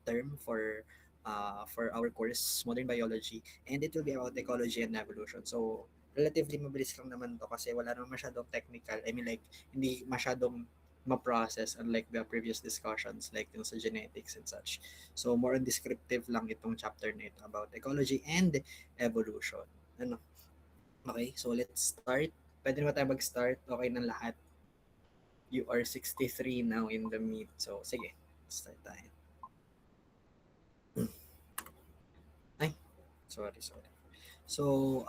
term for our course, Modern Biology, and it will be about ecology and evolution. So, relatively mabilis lang naman to kasi wala naman masyadong technical. I mean like, hindi masyadong ma-process unlike the previous discussions like yung sa genetics and such. So, more on descriptive lang itong chapter na ito about ecology and evolution. Ano? Okay, so let's start. Pwede na ba tayo mag-start? Okay ng lahat. You are 63 now in the meet. So, sige. Start tayo. Ay, sorry. So,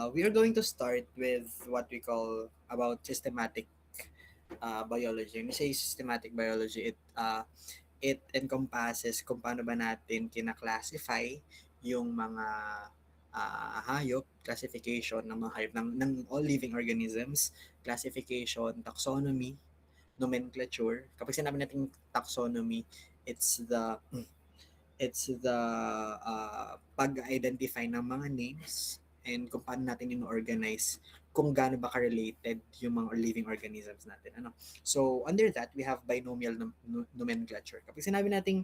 we are going to start with what we call about systematic biology. When we say systematic biology, it encompasses kung paano ba natin kina-classify yung mga hayop, classification ng mga hayop ng all living organisms, classification, taxonomy, nomenclature. Kapag sinabi natin taxonomy, it's the it's the pag-identify ng mga names and kung paano natin in-organize kung gaano ba ka-related yung mga living organisms natin. Ano? So, under that, we have binomial nomenclature. Kapag sinabi nating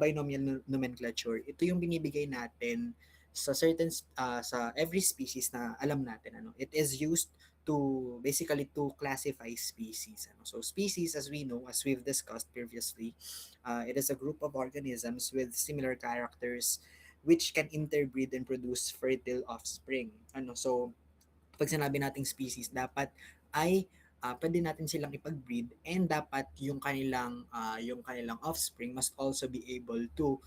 binomial nomenclature, ito yung binibigay natin sa sa every species na alam natin. Ano? It is used to basically to classify species. Ano? So species, as we know, as we've discussed previously, it is a group of organisms with similar characters which can interbreed and produce fertile offspring. Ano? So pag sinabi nating species, dapat ay pwede natin silang ipag-breed and dapat yung kanilang offspring must also be able to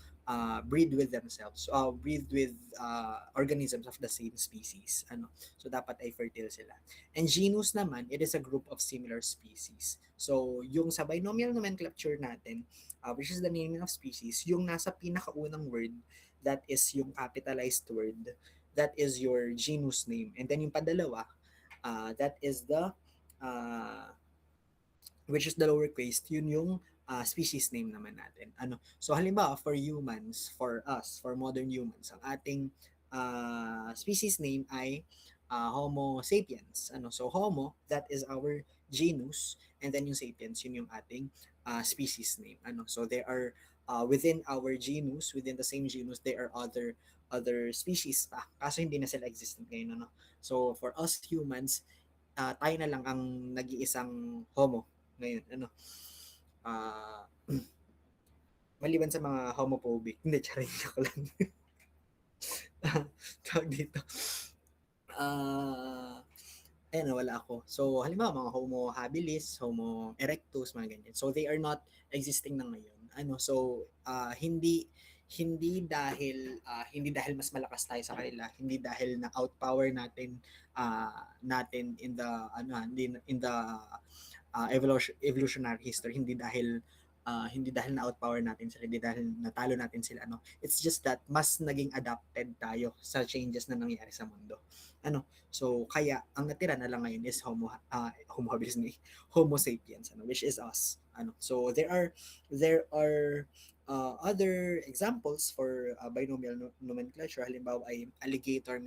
breed with themselves, breed with organisms of the same species. Ano? So dapat ay fertile sila. And genus naman, it is a group of similar species. So yung sa binomial nomenclature natin, which is the naming of species, yung nasa pinakaunang word, that is yung capitalized word, that is your genus name. And then yung padalawa, that is the, uh, which is the lowercase, yun yung species name naman natin. Ano? So halimbawa, for humans, for us, for modern humans, ang ating species name ay Homo sapiens. Ano? So Homo, that is our genus, and then yung sapiens, yun yung ating species name. Ano? So there are within our genus, within the same genus, there are other species pa. Kaso hindi na sila existent ngayon. Ano? So for us humans, tayo na lang ang nag-iisang homo ngayon. Ano? Ah, maliban sa mga homophobic. Hindi, charing ko lang. Tawag dito. Ah, ayan, wala ako. So, halimbawa, mga Homo habilis, Homo erectus, mga ganyan. So, they are not existing na ngayon. Ano, so, hindi dahil mas malakas tayo sa kanila, hindi dahil na outpower natin in the in the evolutionary history, hindi dahil na outpower natin sila, hindi dahil natalo natin sila, ano. It's just that mas naging adapted tayo sa changes na nangyayari sa mundo. Ano? So kaya ang natira na lang ngayon is Homo habilis ni Homo sapiens, ano, which is us. Ano? So there are other examples for binomial nomenclature. Halimbawa ay alligator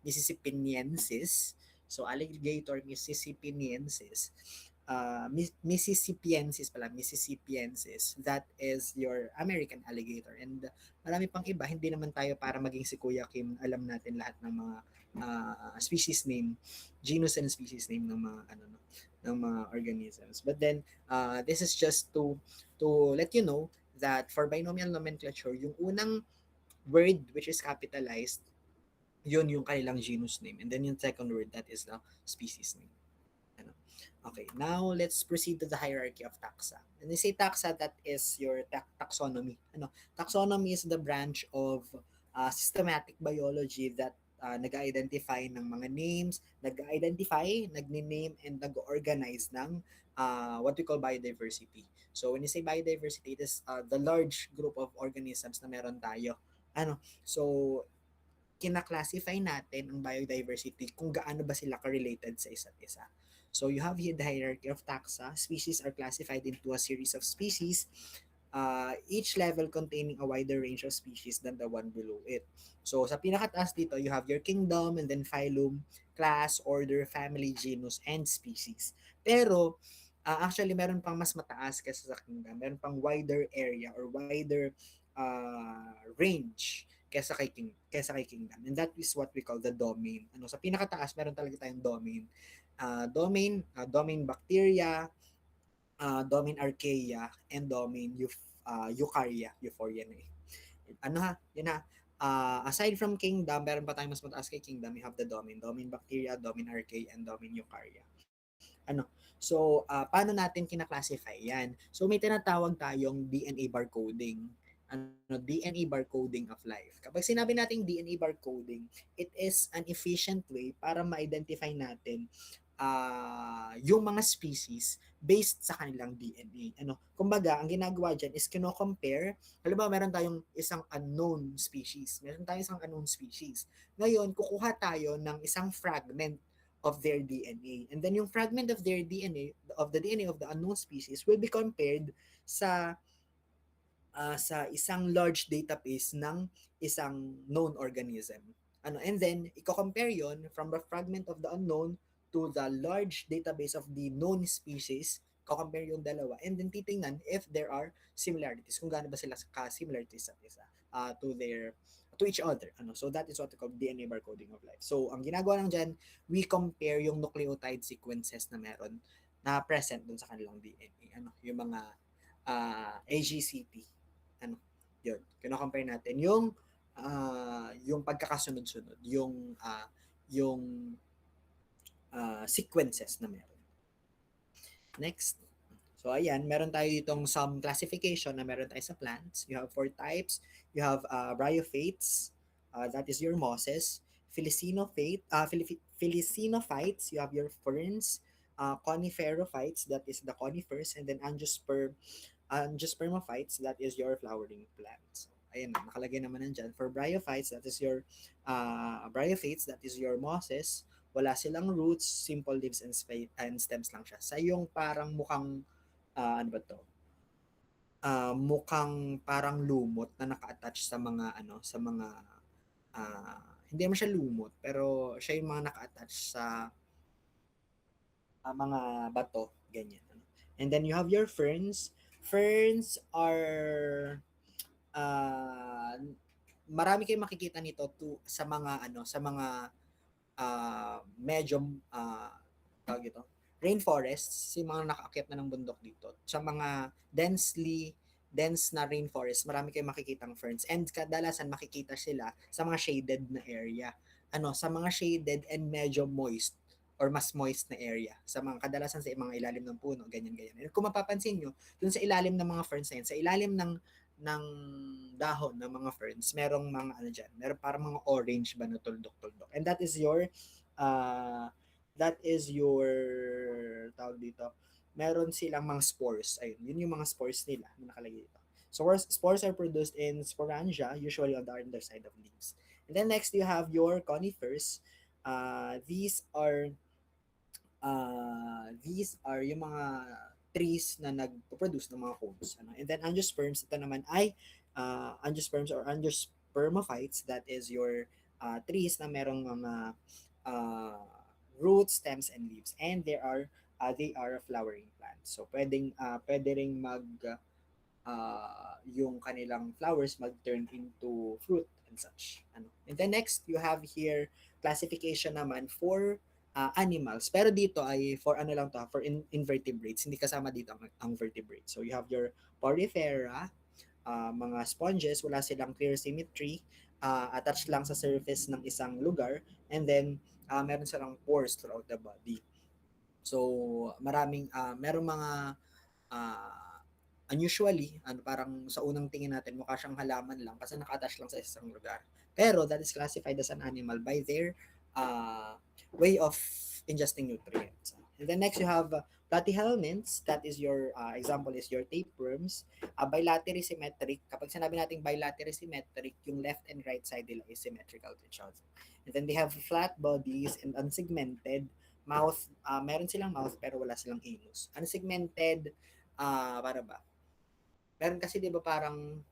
mississippiensis. So alligator mississippiensis, Mississippiensis, that is your American alligator. And marami pang iba, hindi naman tayo para maging si Kuya Kim, alam natin lahat ng mga species name, genus and species name ng mga no, ng mga organisms. But then this is just to let you know that for binomial nomenclature, yung unang word which is capitalized, yun yung kanilang genus name. And then yung second word, that is the species name. Ano? Okay, now let's proceed to the hierarchy of taxa. When you say taxa, that is your taxonomy. Ano? Taxonomy is the branch of systematic biology that nag-identify ng mga names, nag-identify, nag-name, and nag-organize ng what we call biodiversity. So when you say biodiversity, it is the large group of organisms na meron tayo. Ano? So kina-classify natin ang biodiversity kung gaano ba sila ka-related sa isa't isa. So you have here the hierarchy of taxa. Species are classified into a series of species, each level containing a wider range of species than the one below it. So sa pinakataas dito, you have your kingdom and then phylum, class, order, family, genus, and species. Pero Actually, meron pang mas mataas kaysa sa kingdom. Meron pang wider area or wider range kaysa kay kingdom. And that is what we call the domain. Ano, sa pinakataas, meron talaga tayong domain. Domain bacteria, domain archaea, and domain eukarya, euphoria na eh. Ano ha, yun ha. Aside from kingdom, meron pa tayong mas mataas kay kingdom. We have the domain bacteria, domain archaea, and domain eukarya. Ano? So, paano natin kina-classify yan? So, may tinatawag tayong DNA barcoding. DNA barcoding of life. Kapag sinabi nating DNA barcoding, it is an efficient way para ma-identify natin yung mga species based sa kanilang DNA. Kumbaga, ang ginagawa dyan is kino-compare. Halimbawa, meron tayong isang unknown species. Ngayon, kukuha tayo ng isang fragment of their DNA. And then yung fragment of their DNA, of the DNA of the unknown species will be compared sa sa isang large database ng isang known organism. And then i-compare yon from the fragment of the unknown to the large database of the known species, compare yung dalawa, and then titingnan if there are similarities, kung gaano ba sila ka-similar to isa't isa, to each other. So that is what we call DNA barcoding of life. So ang ginagawa lang dyan, we compare yung nucleotide sequences na meron na present dun sa kanilang DNA. Yung mga AGCT. Yun. Kino-compare natin yung pagkakasunod-sunod, yung sequences na meron. Next. So, ayan, meron tayo ditong some classification na meron tayo sa plants. You have 4 types. You have bryophates, that is your mosses. Phyllosynophytes, you have your ferns. Coniferophytes, that is the conifers. And then angiospermophytes, that is your flowering plants. Ayan, nakalagay naman nandyan. For bryophytes, that is your mosses. Wala silang roots, simple leaves and stems lang siya. Sa yung parang mukhang ano ba to? Mukhang parang lumot na naka-attach sa mga hindi naman siya lumot, pero siya yung mga naka-attach sa mga bato, ganyan. And then you have your ferns. Ferns are marami kayong makikita nito sa mga medyo tawag ito, rainforests, yung mga nakaakyat na ng bundok dito. Sa mga dense na rainforest, marami kayong makikitang ferns, and kadalasan makikita sila sa mga shaded na area. Sa mga shaded and medyo moist or mas moist na area. Sa mga kadalasan sa mga ilalim ng puno, ganyan. And kung mapapansin nyo, dun sa ilalim ng mga ferns na yun, sa ilalim ng dahon ng mga ferns, merong mga meron parang mga orange ba na tuldok-tuldok. And that is your tawag dito, meron silang mga spores. Ayun, yun yung mga spores nila na nakalagay dito. So spores are produced in sporangia, usually on the underside of leaves. And then next, you have your conifers. These are yung mga trees na nagpo-produce ng mga cones. And then angiosperms, ito naman ay angiosperms or angiospermophytes, that is your trees na merong mga roots, stems, and leaves. And they are flowering plants. So pwede ring yung kanilang flowers mag-turn into fruit and such. And then next, you have here classification naman for animals. Pero dito ay for for invertebrates. Hindi kasama dito ang vertebrates. So you have your porifera, mga sponges, wala silang clear symmetry, attached lang sa surface ng isang lugar, and then meron silang pores throughout the body. So merong mga unusually, parang sa unang tingin natin mukha siyang halaman lang kasi naka-attach lang sa isang lugar. Pero that is classified as an animal by their way of ingesting nutrients. And then next, you have platyhelminths. That is your example is your tapeworms. Bilaterally symmetric. Kapag sinabi natin bilaterally symmetric, yung left and right side nila is symmetrical to each other. And then they have flat bodies and unsegmented mouth. Meron silang mouth pero wala silang anus. Unsegmented, para ba? Meron kasi 'di ba parang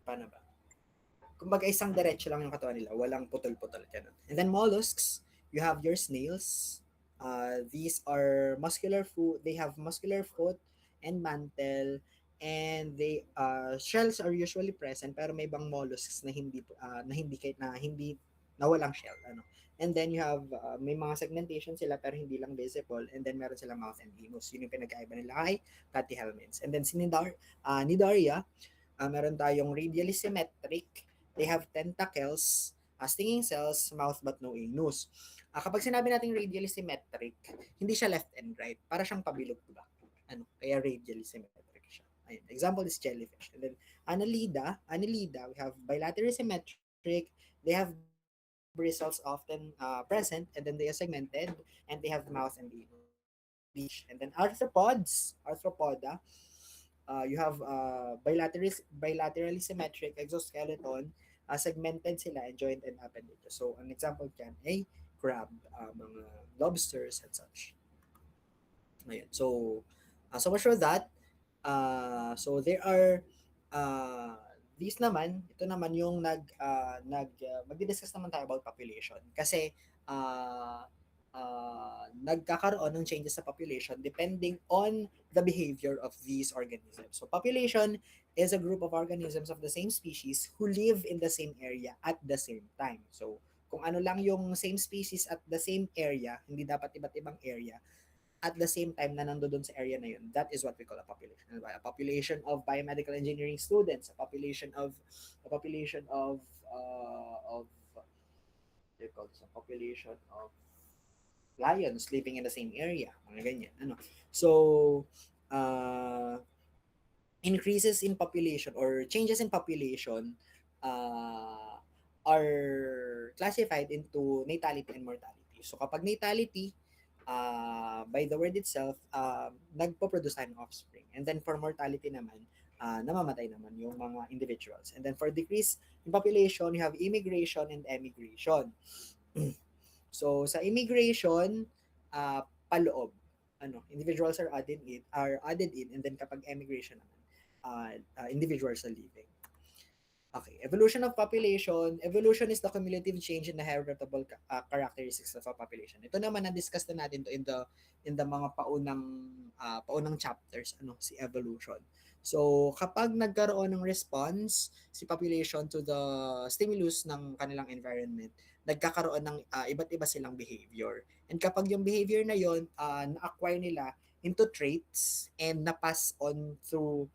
paano ba? kumbaga isang diretso lang yung katawan nila, walang putol-putol, ganun. And then mollusks, you have your snails. These are muscular foot, they have muscular foot and mantle, and they shells are usually present, pero may ibang mollusks na hindi na walang shell, ano. And then you have may mga segmentation sila pero hindi lang visible, and then meron silang mouth and anus. Yun yung pinagkaiba nila kay platyhelminths. And then Cnidaria, meron tayong radially symmetric. They have tentacles, stinging cells, mouth but no anus. Kapag sinabi nating radially symmetric, hindi siya left and right. Para siyang pabilog, diba? Ano, kaya radially symmetric siya. Ayun. Example is jellyfish. And then Annelida, we have bilaterally symmetric. They have bristles often present, and then they are segmented, and they have the mouth and the anus. And then arthropoda, you have bilaterally symmetric exoskeleton, segmented sila and joint and appendages. So, an example can ay crab, mga lobsters and such. Ayun. So much for that. So there are uh, these naman, ito naman yung magdi-discuss naman tayo about population kasi uh, nagkakaroon ng changes sa population depending on the behavior of these organisms. So population is a group of organisms of the same species who live in the same area at the same time. So kung ano lang yung same species at the same area, hindi dapat iba't ibang area, at the same time na nandoon sa area na yun, that is what we call a population. A population of biomedical engineering students, a population of lions living in the same area, mga ganyan. Ano? So, uh, increases in population or changes in population uh, are classified into natality and mortality. So kapag natality, by the word itself, nagpo-produce tayo ng offspring. And then for mortality naman, namamatay naman yung mga individuals. And then for decrease in population, you have immigration and emigration. So sa immigration, paloob, individuals are added in, and then kapag emigration naman, individuals are leaving. Okay, evolution of population. Evolution is the cumulative change in the heritable characteristics of a population. Ito naman na-discuss na natin to in the mga paunang chapters, si evolution. So, kapag nagkaroon ng response si population to the stimulus ng kanilang environment, nagkakaroon ng iba't iba silang behavior. And kapag yung behavior na yon na-acquire nila into traits and na-pass on through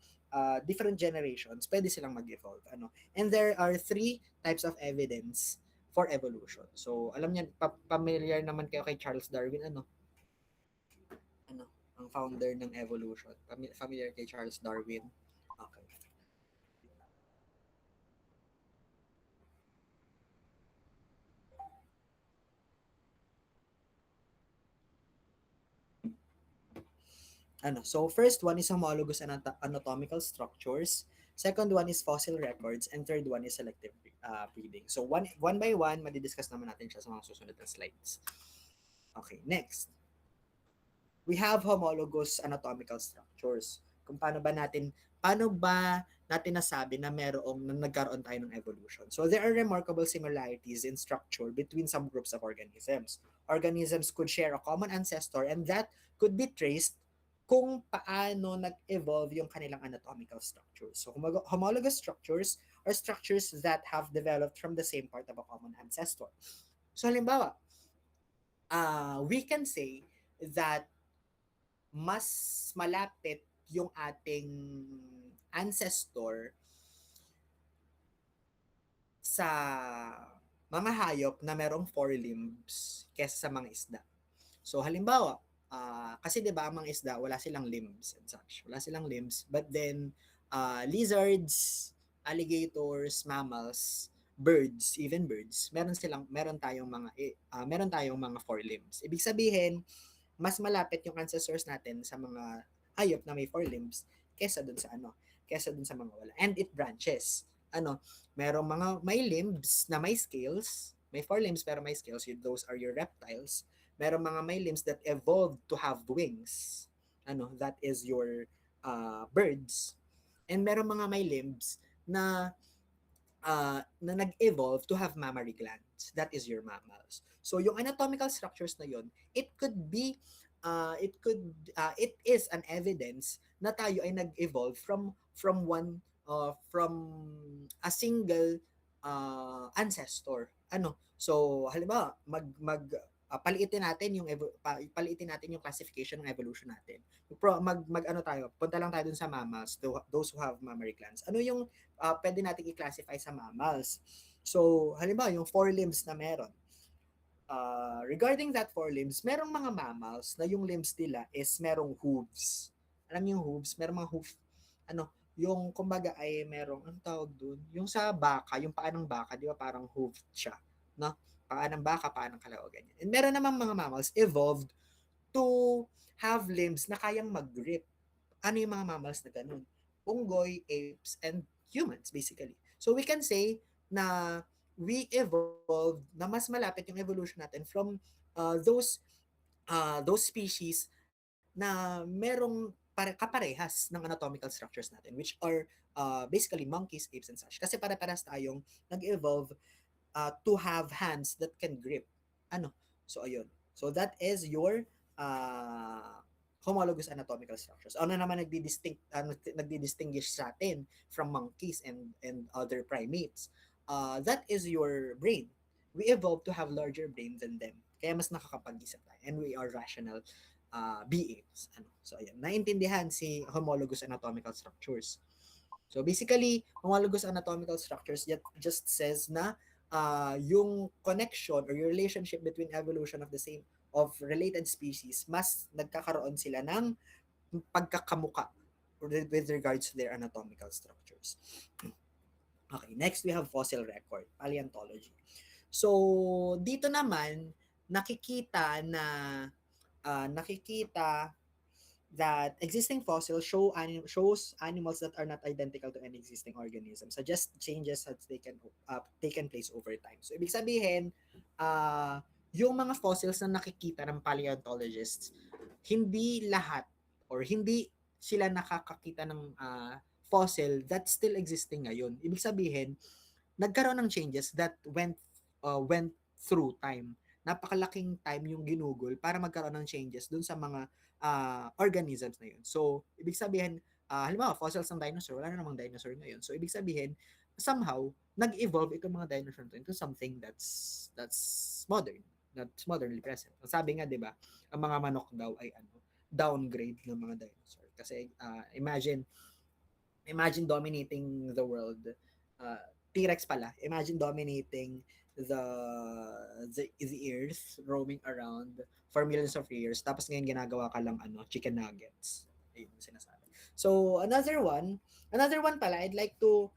different generations, pwede silang mag-evolve. And there are three types of evidence for evolution. So, alam niyo, familiar naman kayo kay Charles Darwin, ano, ang founder ng evolution. Familiar kay Charles Darwin? Okay. So first one is homologous anatomical structures. Second one is fossil records, and third one is selective breeding. So one by one, madidiscuss naman natin siya sa mga susunod na slides. Okay, next. We have homologous anatomical structures. Kung paano ba natin nasabi na nagkaroon tayo ng evolution? So there are remarkable similarities in structure between some groups of organisms. Organisms could share a common ancestor, and that could be traced kung paano nag-evolve yung kanilang anatomical structures. So homologous structures are structures that have developed from the same part of a common ancestor. So halimbawa, we can say that mas malapit yung ating ancestor sa mga hayop na merong four limbs kesa sa mga isda. So halimbawa, kasi 'di ba ang mga isda wala silang limbs and such. Wala silang limbs, but then lizards, alligators, mammals, birds, even birds, meron tayong mga four limbs. Ibig sabihin, mas malapit yung ancestors natin sa mga hayop na may four limbs kesa dun sa mga wala. And it branches. Merong mga may limbs na may scales, may four limbs pero may scales, those are your reptiles. Merong mga may limbs that evolved to have wings. That is your birds. And merong mga may limbs na na nag-evolve to have mammary glands. That is your mammals. So yung anatomical structures na yon, it is an evidence na tayo ay nag-evolve from a single ancestor. Ano? So halimbawa, paliitin natin yung classification ng evolution natin. Mag ano tayo, punta lang tayo dun sa mammals, those who have mammary glands. Ano yung pwede nating i-classify sa mammals? So, halimbawa, yung four limbs na meron. Regarding that four limbs, merong mga mammals na yung limbs nila is merong hooves. Alam niyo yung hooves? Merong mga hoof, ano, yung kumbaga ay merong, ang tawag dun? Yung sa baka, yung paa ng baka, di ba parang hooved siya? No? Paa ng baka, paa ng kalawa, ganyan. And meron namang mga mammals evolved to have limbs na kayang mag-grip. Ano yung mga mammals na ganun? Unggoy, apes, and humans, basically. So we can say na we evolved na mas malapit yung evolution natin from those species na merong kaparehas ng anatomical structures natin, which are basically monkeys, apes, and such. Kasi pare-parehas tayong nag-evolve to have hands that can grip. Ano? So, ayun. So, that is your homologous anatomical structures. Ano naman nagdi-distinguish sa atin from monkeys and other primates? That is your brain. We evolved to have larger brains than them. Kaya mas nakakapag-isip tayo. And we are rational beings. Ano? So, ayan. Naintindihan si homologous anatomical structures. So, basically, homologous anatomical structures just says na yung connection or your relationship between evolution of related species, mas nagkakaroon sila ng pagkakamuka with regards to their anatomical structures. Okay, next we have fossil record, paleontology. So, dito naman, nakikita that existing fossils shows animals that are not identical to any existing organism. So just changes has taken place over time. So ibig sabihin, yung mga fossils na nakikita ng paleontologists, hindi lahat or hindi sila nakakakita ng fossil that's still existing ngayon. Ibig sabihin, nagkaroon ng changes that went through time. Napakalaking time yung ginugol para magkaroon ng changes dun sa mga organisms na yun. So, ibig sabihin, halimbawa, fossils ng dinosaur, wala na namang dinosaur ngayon. So, ibig sabihin, somehow, nag-evolve itong mga dinosaur into something that's modern, that's modernly present. Sabi nga, di ba, ang mga manok daw ay downgrade ng mga dinosaur. Kasi, imagine dominating the world. T-Rex pala. Imagine dominating the earth, roaming around for millions of years, tapos ngayon ginagawa ka lang chicken nuggets. Ayun yung sinasabi. So another one pala, I'd like to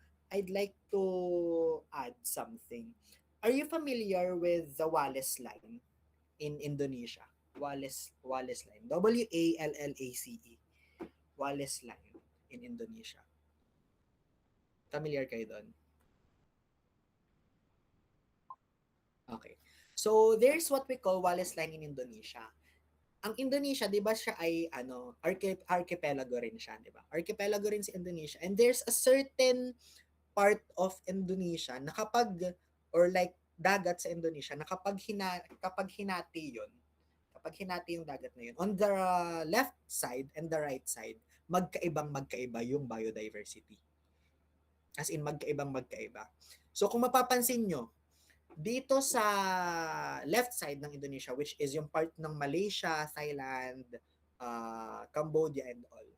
add something. Are you familiar with the Wallace line in Indonesia? Wallace line. Wallace. Wallace line in Indonesia. Familiar kayo doon? Okay. So, there's what we call Wallace Line in Indonesia. Ang Indonesia, 'di ba siya ay archipelago rin siya, 'di ba? Archipelago rin si Indonesia. And there's a certain part of Indonesia na or like dagat sa Indonesia na kapag hinati yung dagat na yun, on the left side and the right side, magkaiba yung biodiversity. As in magkaiba. So kung mapapansin nyo, dito sa left side ng Indonesia, which is yung part ng Malaysia, Thailand, Cambodia and all,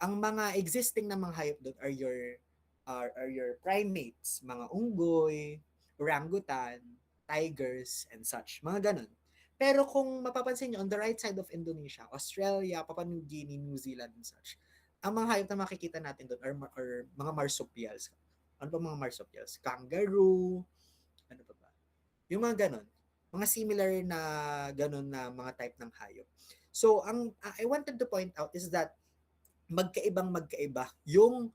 ang mga existing na mga hayop doon are your primates, mga unggoy, orangutan, tigers, and such. Mga ganun. Pero kung mapapansin nyo, on the right side of Indonesia, Australia, Papua New Guinea, New Zealand, and such, ang mga hayop na makikita natin doon are mga marsupials. Ano pa mga marsupials? Kangaroo, ano pa ba? Yung mga ganon. Mga similar na ganon na mga type ng hayop. So, ang I wanted to point out is that magkaiba yung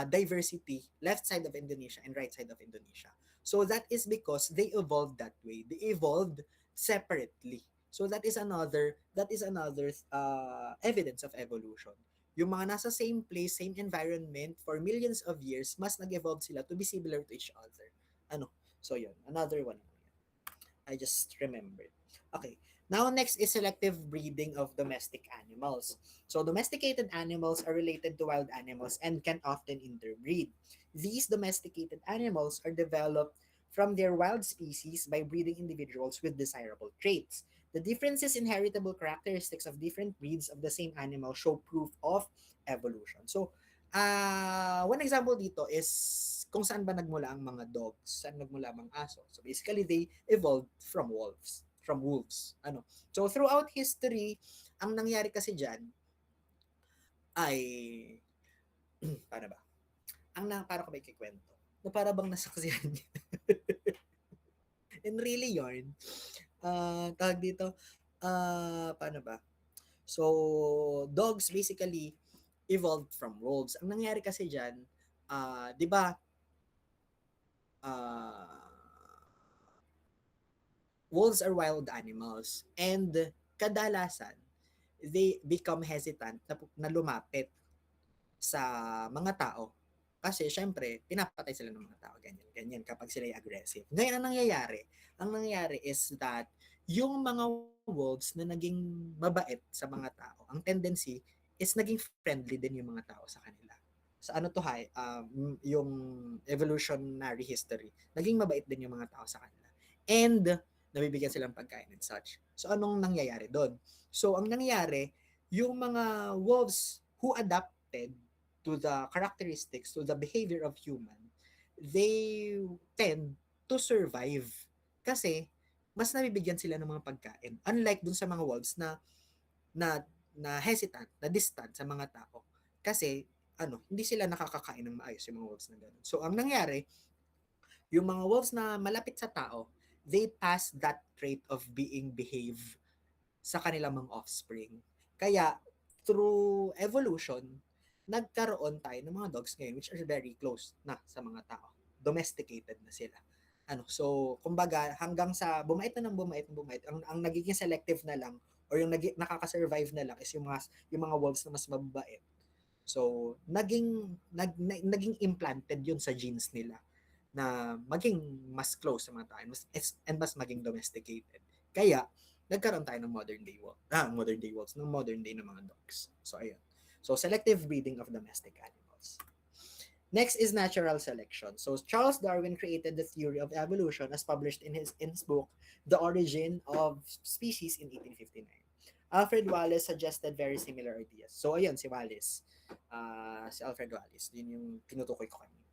diversity left side of Indonesia and right side of Indonesia. So that is because they evolved that way. They evolved separately. So that is another evidence of evolution. yung mga nasa same place, same environment for millions of years, mas nag-evolve sila to be similar to each other. Ano? So yun, another one. I just remembered. Okay. Now, next is selective breeding of domestic animals. So, domesticated animals are related to wild animals and can often interbreed. These domesticated animals are developed from their wild species by breeding individuals with desirable traits. The differences in heritable characteristics of different breeds of the same animal show proof of evolution. So, one example dito is kung saan ba nagmula ang mga dogs, saan nagmula ang mga aso. So basically, they evolved from wolves. From wolves. Ano? So throughout history, ang nangyari kasi dyan ay, paano ba? Para ko ba ikikwento? Na para bang nasaksihan niya. And really yarn, tawag dito, paano ba? So, dogs basically evolved from wolves. Ang nangyari kasi dyan, di ba, uh, wolves are wild animals and kadalasan they become hesitant na lumapit sa mga tao kasi syempre pinapatay sila ng mga tao ganyan ganyan kapag sila ay aggressive. Ngayon ang nangyayari is that yung mga wolves na naging mabait sa mga tao, ang tendency is naging friendly din yung mga tao sa kanila. Sa ano to yung evolutionary history, naging mabait din yung mga tao sa kanila. And nabibigyan silang pagkain and such. So anong nangyayari doon? So ang nangyayari, yung mga wolves who adapted to the characteristics, to the behavior of human, they tend to survive. Kasi mas nabibigyan sila ng mga pagkain. Unlike dun sa mga wolves na na hesitant, na distant sa mga tao. Kasi hindi sila nakakakain ng maayos yung mga wolves na gano'n. So ang nangyari, yung mga wolves na malapit sa tao, they pass that trait of being behave sa kanilang mga offspring. Kaya, through evolution, nagkaroon tayo ng mga dogs ngayon which are very close na sa mga tao. Domesticated na sila. So, kumbaga, hanggang sa bumait na ng bumait, ang nagiging selective na lang or yung nakaka-survive na lang is yung mga wolves na mas mababait. So, naging implanted yun sa genes nila na maging mas close sa mga tao and mas maging domesticated. Kaya, nagkaroon tayo ng modern day wolves, ng modern day na mga dogs. So, ayun. So, selective breeding of domestic animals. Next is natural selection. So, Charles Darwin created the theory of evolution as published in his book, The Origin of Species in 1859. Alfred Wallace suggested very similar ideas. So, ayun, si Wallace. Si Alfred Wallace. Yun yung tinutukoy ko kanina.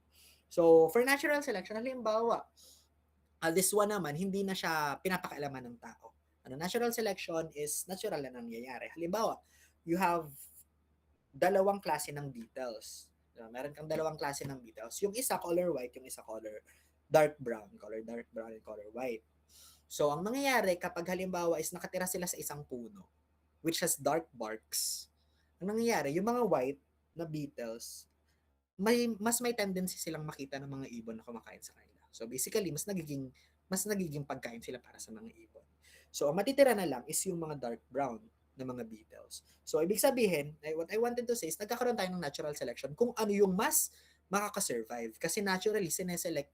So, for natural selection, halimbawa, this one naman, hindi na siya pinapakialaman ng tao. Natural selection is natural na nangyayari. Halimbawa, you have dalawang klase ng beetles. Meron kang dalawang klase ng beetles. Yung isa color white, yung isa color dark brown and color white. So, ang nangyayari kapag halimbawa is nakatira sila sa isang puno, which has dark barks, ang nangyayari, yung mga white na beetles, mas may tendency silang makita ng mga ibon na kumakain sa kanila. So basically, mas nagiging pagkain sila para sa mga ibon. So ang matitira na lang is yung mga dark brown na mga beetles. So ibig sabihin, what I wanted to say is nagkakaroon tayo ng natural selection kung ano yung mas makaka-survive. Kasi naturally, sineselect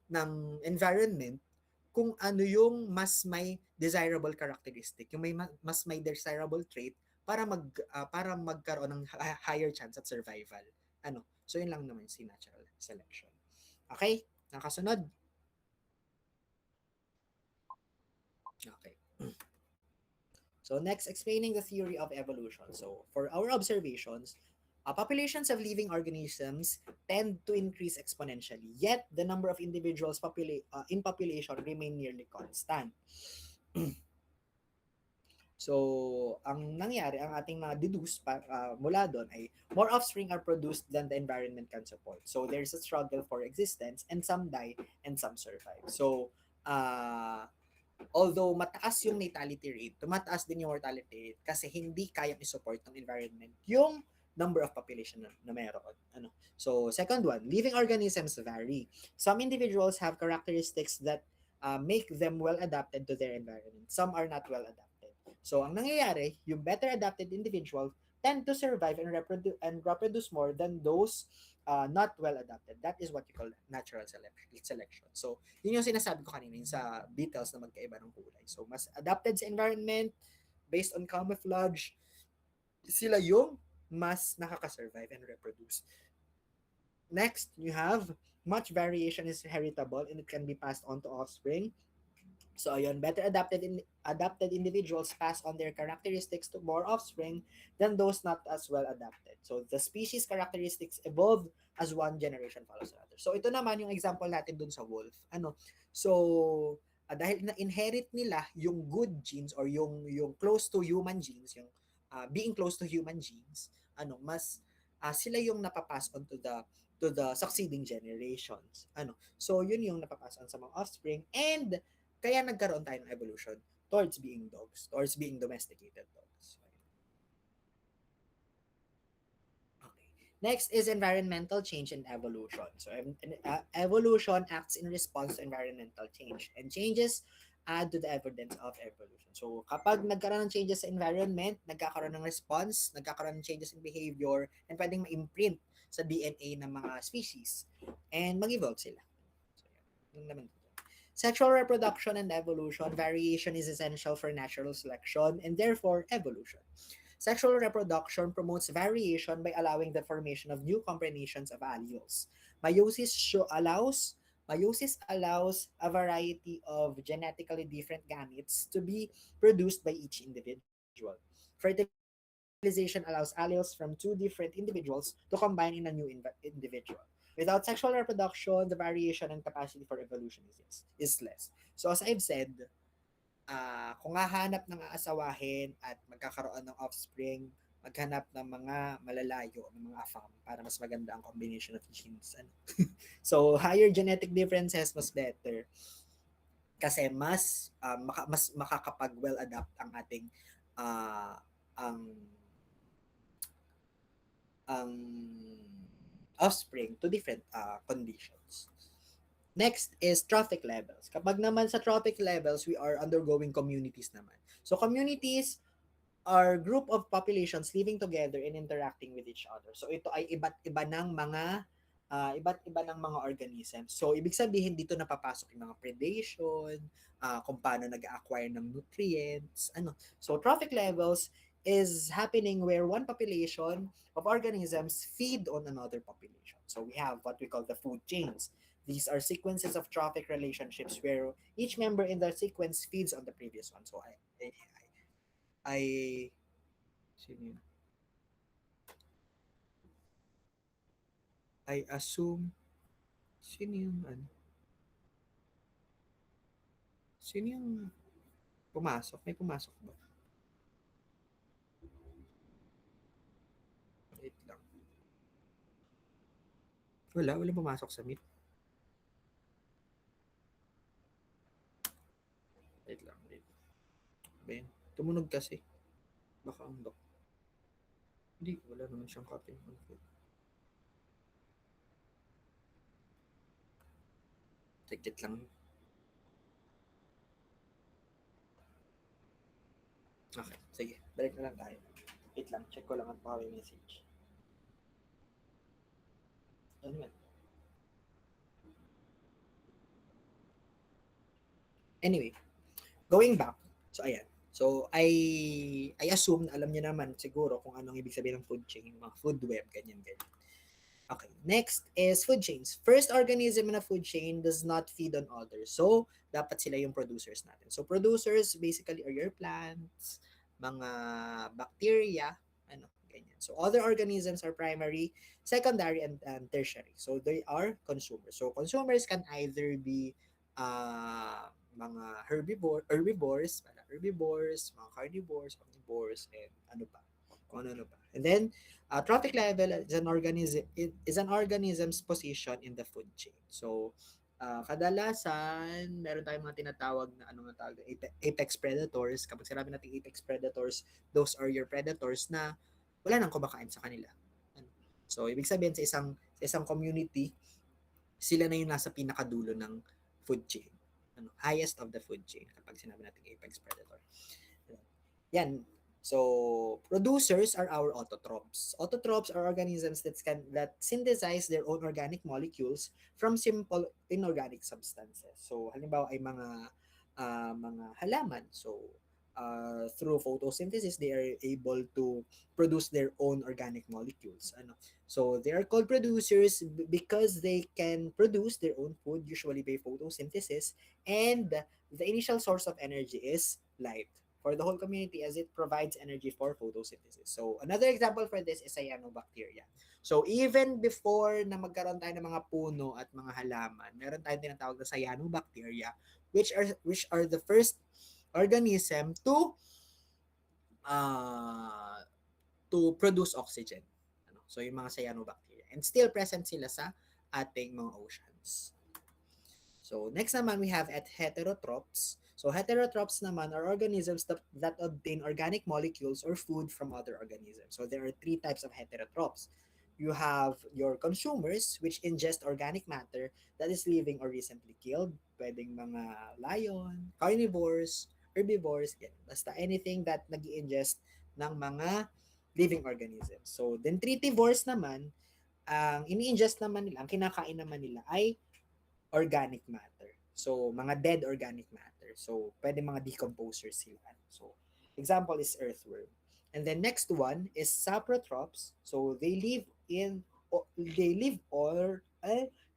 ng environment kung ano yung mas may desirable characteristic, yung mas may desirable trait para magkaroon ng higher chance at survival. So yun lang naman si natural selection. Okay? Nakasunod? Okay. So next, explaining the theory of evolution. So for our observations, populations of living organisms tend to increase exponentially, yet the number of individuals in population remain nearly constant. So, ang nangyari, ang ating mga deduce mula doon ay more offspring are produced than the environment can support. So, there's a struggle for existence and some die and some survive. So, although mataas yung natality rate, tumataas din yung mortality rate kasi hindi kayang i-support ng environment yung number of population na meron. So, second one, living organisms vary. Some individuals have characteristics that make them well adapted to their environment. Some are not well adapted. So, ang nangyayari, yung better adapted individual tend to survive and reproduce more than those not well adapted. That is what you call natural selection. So, yun yung sinasabi ko kanina, yung sa beetles na magkaiba ng kulay. So, mas adapted sa environment, based on camouflage, sila yung mas nakaka-survive and reproduce. Next, you have much variation is heritable and it can be passed on to offspring. So ayun, better adapted individuals pass on their characteristics to more offspring than those not as well adapted. So the species characteristics evolve as one generation follows another. So ito naman yung example natin dun sa wolf. So dahil na inherit nila yung good genes or yung close to human genes, yung being close to human genes, mas sila yung napapass on to the succeeding generations. So yun yung napapass on sa mga offspring, and kaya nagkaroon tayo ng evolution towards being dogs, towards being domesticated dogs. Okay. Next is environmental change and evolution. So evolution acts in response to environmental change, and changes add to the evidence of evolution. So kapag nagkaroon ng changes sa environment, nagkakaroon ng response, nagkakaroon ng changes in behavior, and pwedeng ma-imprint sa DNA ng mga species and mag-evolve sila. So, yun naman. Sexual reproduction and evolution, variation is essential for natural selection and therefore evolution. Sexual reproduction promotes variation by allowing the formation of new combinations of alleles. Meiosis allows a variety of genetically different gametes to be produced by each individual. Fertilization allows alleles from two different individuals to combine in a new individual. Without sexual reproduction, the variation and capacity for evolution is less. So as I've said, kung hahanap ng aasawahin at magkakaroon ng offspring, maghanap ng mga malalayo, ng mga afam para mas maganda ang combination of genes. So, higher genetic differences, mas better. Kasi mas makakapag well adapt ang ating uh, ang ang offspring to different conditions. Next is trophic levels. Kapag naman sa trophic levels, we are undergoing communities naman. So communities are group of populations living together and interacting with each other. So ito ay iba't iba ng mga organisms. So ibig sabihin dito napapasok yung mga predation, kung paano nag-acquire ng nutrients, So trophic levels is happening where one population of organisms feed on another population. So we have what we call the food chains. These are sequences of trophic relationships where each member in the sequence feeds on the previous one. So I sino yun? I assume sino yung sino yung pumasok? May pumasok ba? Wait lang. Wala pumasok sa meet. Wait lang, wait. Ben, tumunog kasi. Baka ang lock. Hindi, wala naman siyang copy. Tigit lang. Okay, sige. Balik na lang tayo. Wait lang, check ko lang ang power message. Ano yan? Anyway, going back. So, ayan. So, I assume na alam niyo naman siguro kung anong ibig sabihin ng food chain, mga food web, ganyan. Okay, next is food chains. First organism in a food chain does not feed on others. So, dapat sila yung producers natin. So, producers basically are your plants, mga bacteria, ganyan. So, other organisms are primary, secondary, and tertiary. So, they are consumers. So, consumers can either be mga herbivores, mga carnivores, omnivores, and ano pa, kung ano pa. And then, trophic level is an organism's position in the food chain. So, kadalasan, meron tayong mga tinatawag na apex predators. Kapag sinabi natin apex predators, those are your predators na wala nang kumakain sa kanila. So, ibig sabihin sa isang community, sila na yung nasa pinakadulo ng food chain. Highest of the food chain kapag sinabi natin apex predator. Yan. So producers are our autotrophs. Autotrophs are organisms that synthesize their own organic molecules from simple inorganic substances. So halimbawa ay mga halaman. So through photosynthesis they are able to produce their own organic molecules. So they are called producers because they can produce their own food usually by photosynthesis, and the initial source of energy is light for the whole community as it provides energy for photosynthesis. So another example for this is cyanobacteria. So even before na magkaroon tayo ng mga puno at mga halaman, meron tayong tinatawag na cyanobacteria, which are the first organism uh, to produce oxygen. So yung mga cyanobacteria. And still present sila sa ating mga oceans. So next naman we have at heterotrophs. So heterotrophs naman are organisms that obtain organic molecules or food from other organisms. So there are three types of heterotrophs. You have your consumers, which ingest organic matter that is living or recently killed. Pwedeng mga lion, carnivores, herbivores, yan. Basta anything that nag ingest ng mga living organisms. So detritivores naman, ang ini-ingest naman nila, ang kinakain naman nila ay organic matter. So, mga dead organic matter. So, pwede mga decomposers sila. So, example is earthworm. And then next one is saprotrophs. So, they live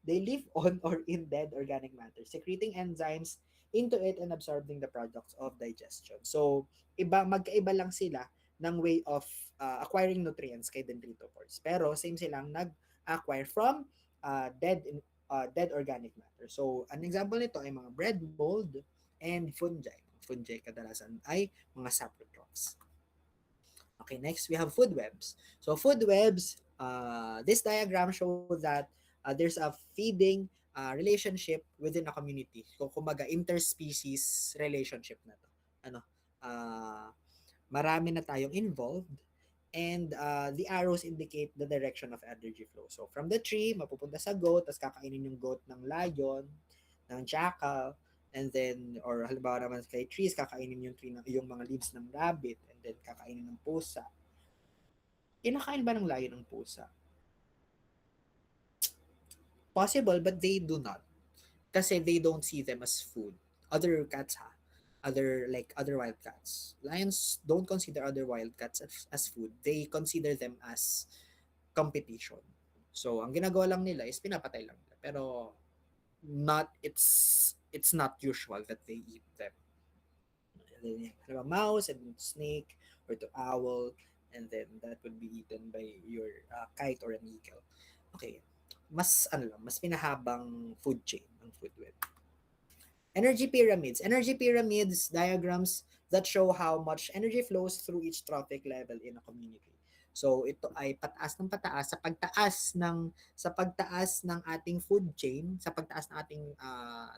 they live on or in dead organic matter, secreting enzymes into it and absorbing the products of digestion. So, magkaiba lang sila ng way of acquiring nutrients kay dendritophores. Pero same silang nag-acquire from dead organic matter. So, an example nito ay mga bread mold and fungi. Fungi kadalasan ay mga saprotrophs. Okay, next we have food webs. So, food webs, this diagram show that there's a feeding relationship within a community. So, kumbaga, interspecies relationship na to. Uh, marami na tayong involved, and the arrows indicate the direction of energy flow. So from the tree, mapupunta sa goat, tapos kakainin yung goat ng lion, ng jackal, and then, or halimbawa naman kay trees, kakainin yung tree yung mga leaves ng rabbit, and then kakainin ng pusa. Kinakain ba ng lion ng pusa? Possible, but they do not. Kasi they don't see them as food. Other cats other wild cats. Lions don't consider other wild cats as food. They consider them as competition. So, ang ginagawa lang nila is pinapatay lang nila. Pero it's not usual that they eat them. Ano ba, mouse and snake or to owl, and then that would be eaten by your kite or an eagle. Okay. Mas pinahabang food chain ang food web. Energy pyramids. Energy pyramids diagrams that show how much energy flows through each trophic level in a community. So ito ay pataas ng pataas sa pagtaas ng ating food chain, sa pagtaas ng ating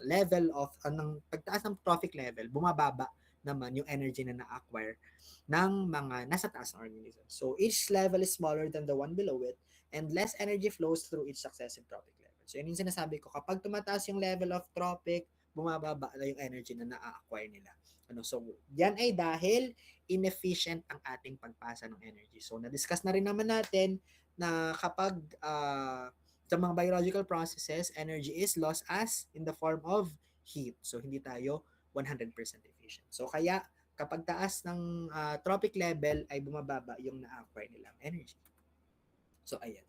level of ng pagtaas ng trophic level, bumababa naman yung energy na na-acquire ng mga nasa taas ng organism. So each level is smaller than the one below it, and less energy flows through each successive trophic level. So yun yung sinasabi ko, kapag tumataas yung level of trophic, bumababa na yung energy na na-acquire nila. So yan ay dahil inefficient ang ating pagpasa ng energy. So na-discuss na rin naman natin na kapag sa mga biological processes, energy is lost as in the form of heat. So hindi tayo 100% efficient. So kaya kapag taas ng trophic level ay bumababa yung na-acquire nilang energy. So ayan.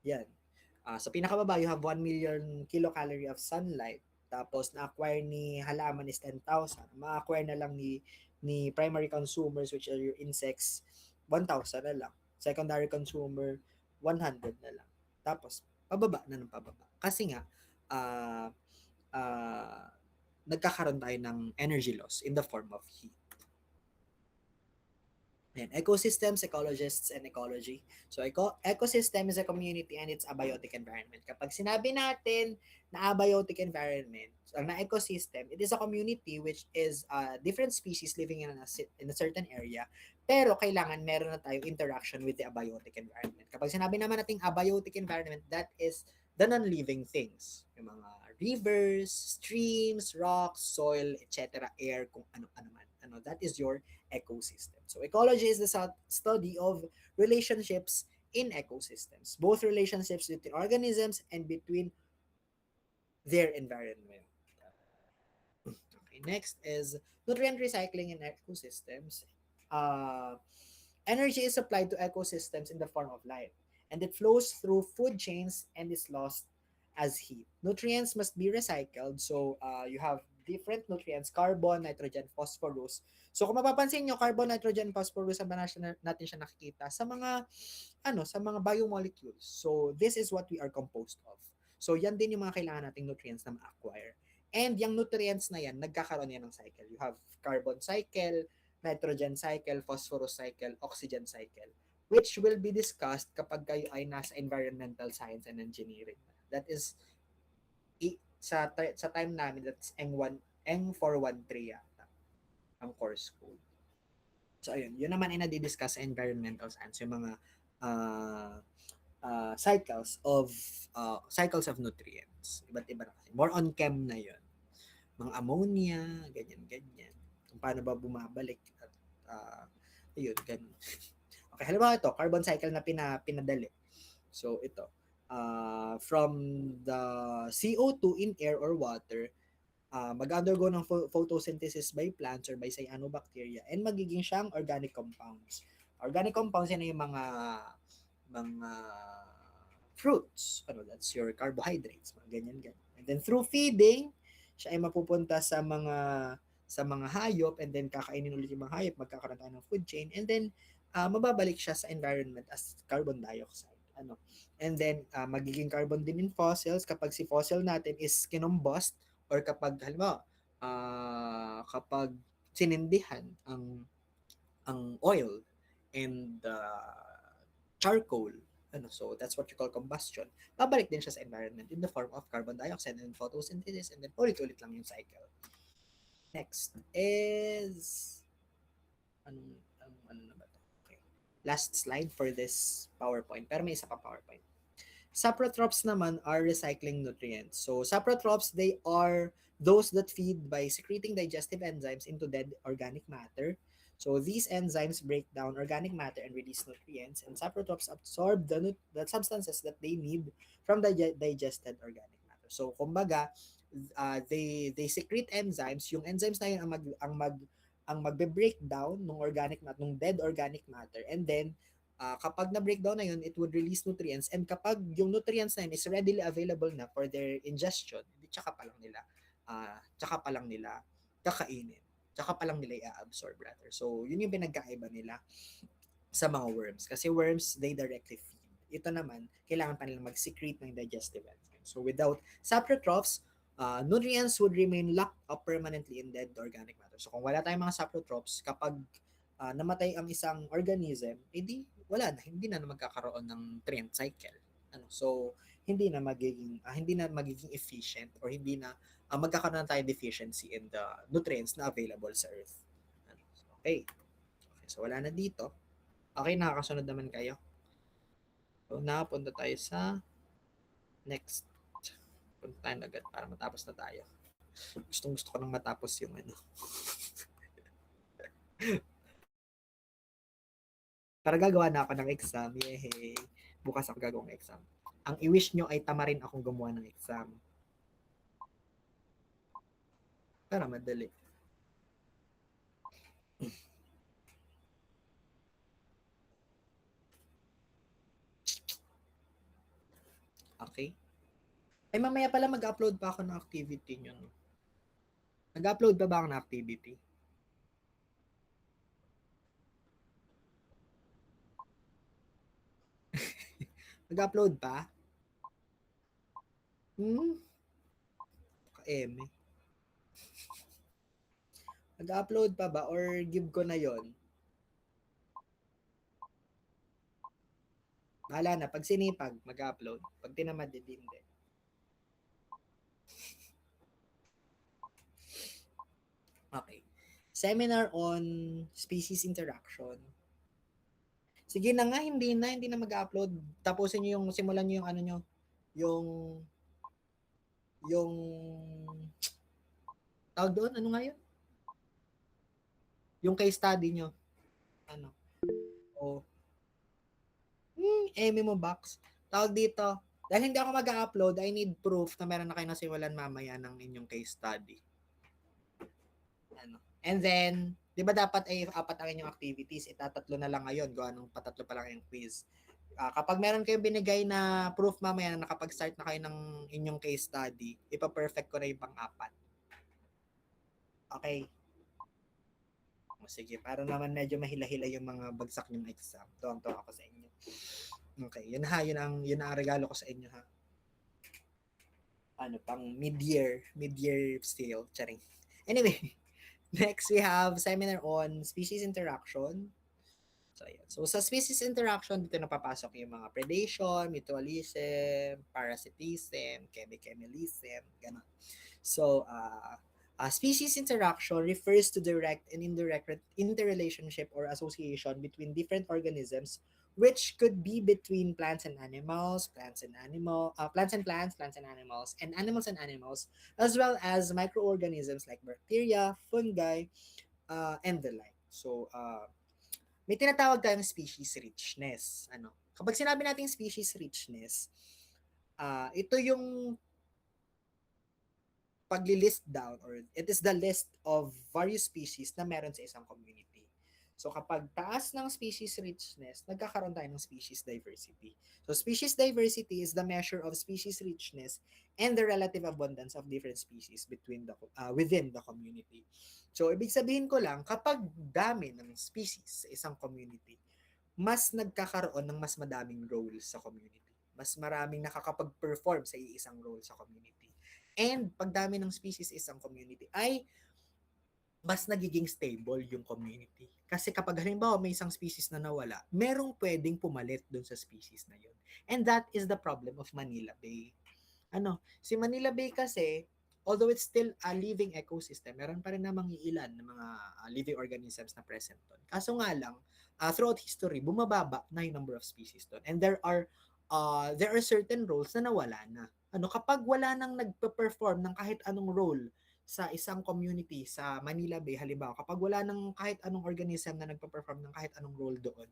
Yan. Sa pinakababa, you have 1 million kilocalorie of sunlight. Tapos, na-acquire ni halaman is 10,000. Ma-acquire na lang ni primary consumers, which are your insects, 1,000 na lang. Secondary consumer, 100 na lang. Tapos, pababa na ng pababa. Kasi nga, nagkakaroon tayo ng energy loss in the form of heat. And ecosystems, ecologists, and ecology. So, ecosystem is a community and it's a biotic environment. Kapag sinabi natin na abiotic environment, na ecosystem, it is a community which is different species living in a certain area, pero kailangan meron na tayong interaction with the abiotic environment. Kapag sinabi naman natin abiotic environment, that is the non-living things. Yung mga rivers, streams, rocks, soil, etc., air, kung ano-ano man. That is your ecosystem. So ecology is the study of relationships in ecosystems, both relationships between organisms and between their environment. Okay, next is nutrient recycling in ecosystems. Uh, Energy is supplied to ecosystems in the form of light, and it flows through food chains and is lost as heat. Nutrients must be recycled, so you have different nutrients, carbon, nitrogen, phosphorus. So kung mapapansin nyo, carbon, nitrogen, phosphorus, saan ba natin siya nakikita? Sa mga biomolecules. So this is what we are composed of. So yan din yung mga kailangan nating nutrients na ma-acquire. And yung nutrients na yan, nagkakaroon yan ng cycle. You have carbon cycle, nitrogen cycle, phosphorus cycle, oxygen cycle, which will be discussed kapag kayo ay nasa environmental science and engineering. That is, sa time namin, that's Eng413 yata, ang course code. So, ayun. Yun naman ay nadidiscuss sa environmental science, yung mga uh, cycles of nutrients. Iba't iba na kasi. More on chem na yun. Mga ammonia, ganyan-ganyan. Kung paano ba bumabalik at yun, ganun. Okay, halimbawa ito, carbon cycle na pinadali. So, ito. From the CO2 in air or water, mag-undergo ng photosynthesis by plants or by cyanobacteria and magiging siyang organic compounds. Organic compounds, yan yung mga fruits. That's your carbohydrates, mga ganyan. And then through feeding, siya ay mapupunta sa mga hayop, and then kakainin ulit yung mga hayop, magkakaroon tayo ng food chain, and then mababalik siya sa environment as carbon dioxide. And then magiging carbon din in fossils kapag si fossil natin is kinombust, or kapag halimbawa kapag sinindihan ang oil and charcoal, so that's what you call combustion, babalik din siya sa environment in the form of carbon dioxide and photosynthesis, and then ulit-ulit lang yung cycle. Next is ano na ba to? Okay. Last slide for this PowerPoint, pero may isa pa PowerPoint. Saprotrophs naman are recycling nutrients. So saprotrophs, they are those that feed by secreting digestive enzymes into dead organic matter. So these enzymes break down organic matter and release nutrients, and saprotrophs absorb the substances that they need from the digested organic matter. So kumbaga, they secrete enzymes. Yung enzymes na yun ang magbe-break down ng organic matter, ng dead organic matter, and then kapag na-breakdown na yun, it would release nutrients, and kapag yung nutrients na yun is readily available na for their ingestion, tsaka pa lang nila kakainin. Tsaka pa lang nila i-absorb rather. So, yun yung pinagkaiba nila sa mga worms. Kasi worms, they directly feed. Ito naman, kailangan pa nilang mag-secrete ng digestive enzymes. So, without saprotrophs, nutrients would remain locked up permanently in dead organic matter. So, kung wala tayong mga saprotrophs, kapag namatay ang isang organism, edi wala na, hindi na magkakaroon ng nutrient cycle. So hindi na magiging efficient, or hindi na magkakaroon na tayo deficiency in the nutrients na available sa earth. Okay. So wala na dito. Okay, nakakasunod naman kayo. So napunta tayo sa next. Punta tayo agad para matapos na tayo. Gusto ko nang matapos yung para gagawa na ako ng exam. Yehey. Bukas ako gagawa ng exam. Ang i-wish nyo ay tamarin akong gumawa ng exam. Para madali. Okay. Ay, mamaya pala mag-upload pa ako ng activity nyo. Nag-upload pa ba ako ng activity? Nag-upload pa? Ka-eme. Nag-upload pa ba or give ko na yon? Bahala na. Pag sinipag, mag-upload. Pag tinamad, hindi. Okay. Seminar on species interaction. Sige na nga, hindi na mag-upload. Tapusin niyo yung, simulan niyo yung ano nyo, yung tawag doon, ano nga yun? yung case study nyo. Ano? O, mo box. Tawag dito, dahil hindi ako mag-upload, I need proof na meron na kayo nasimulan mamaya ng inyong case study. Ano? And then, di ba dapat ay 4 ang inyong activities, itatatlo na lang ngayon, gawa nung patatlo pa lang yung quiz. Kapag meron kayong binigay na proof mamaya na nakapag-start na kayo ng inyong case study, ipa-perfect ko na yung pang-4. Okay. Sige, para naman medyo mahila-hila yung mga bagsak ng exam. Tuwang-tuwa ako sa inyo. Okay, yun ang regalo ko sa inyo ha. Ano pang mid-year sale, charing. Anyway, next we have seminar on species interaction. So, ayan. So, sa species interaction, dito napapasok yung mga predation, mutualism, parasitism, chemicalism, gano'n. So, species interaction refers to direct and indirect interrelationship or association between different organisms, which could be between plants and animals, plants and animals, and animals, as well as microorganisms like bacteria, fungi, and the like. So, may tinatawag tayong species richness. Ano? Kapag sinabi nating species richness, ito yung pagli-list down or it is the list of various species na meron sa isang community. So kapag taas ng species richness, nagkakaroon tayo ng species diversity. So species diversity is the measure of species richness and the relative abundance of different species within the community. So ibig sabihin ko lang, kapag dami ng species sa isang community, mas nagkakaroon ng mas madaming roles sa community. Mas maraming nakakapag-perform sa iisang role sa community. And pagdami ng species isang community ay mas nagiging stable yung community. Kasi kapag halimbawa may isang species na nawala, merong pwedeng pumalit dun sa species na yun. And that is the problem of Manila Bay. Si Manila Bay kasi, although it's still a living ecosystem, meron pa rin namang iilan ng mga living organisms na present doon. Kaso nga lang, throughout history, bumababa na yung number of species doon. And there are certain roles na nawala na. Kapag wala nang nagpe-perform ng kahit anong role sa isang community sa Manila Bay, halimbawa, kapag wala nang kahit anong organism na nagpe-perform ng kahit anong role doon,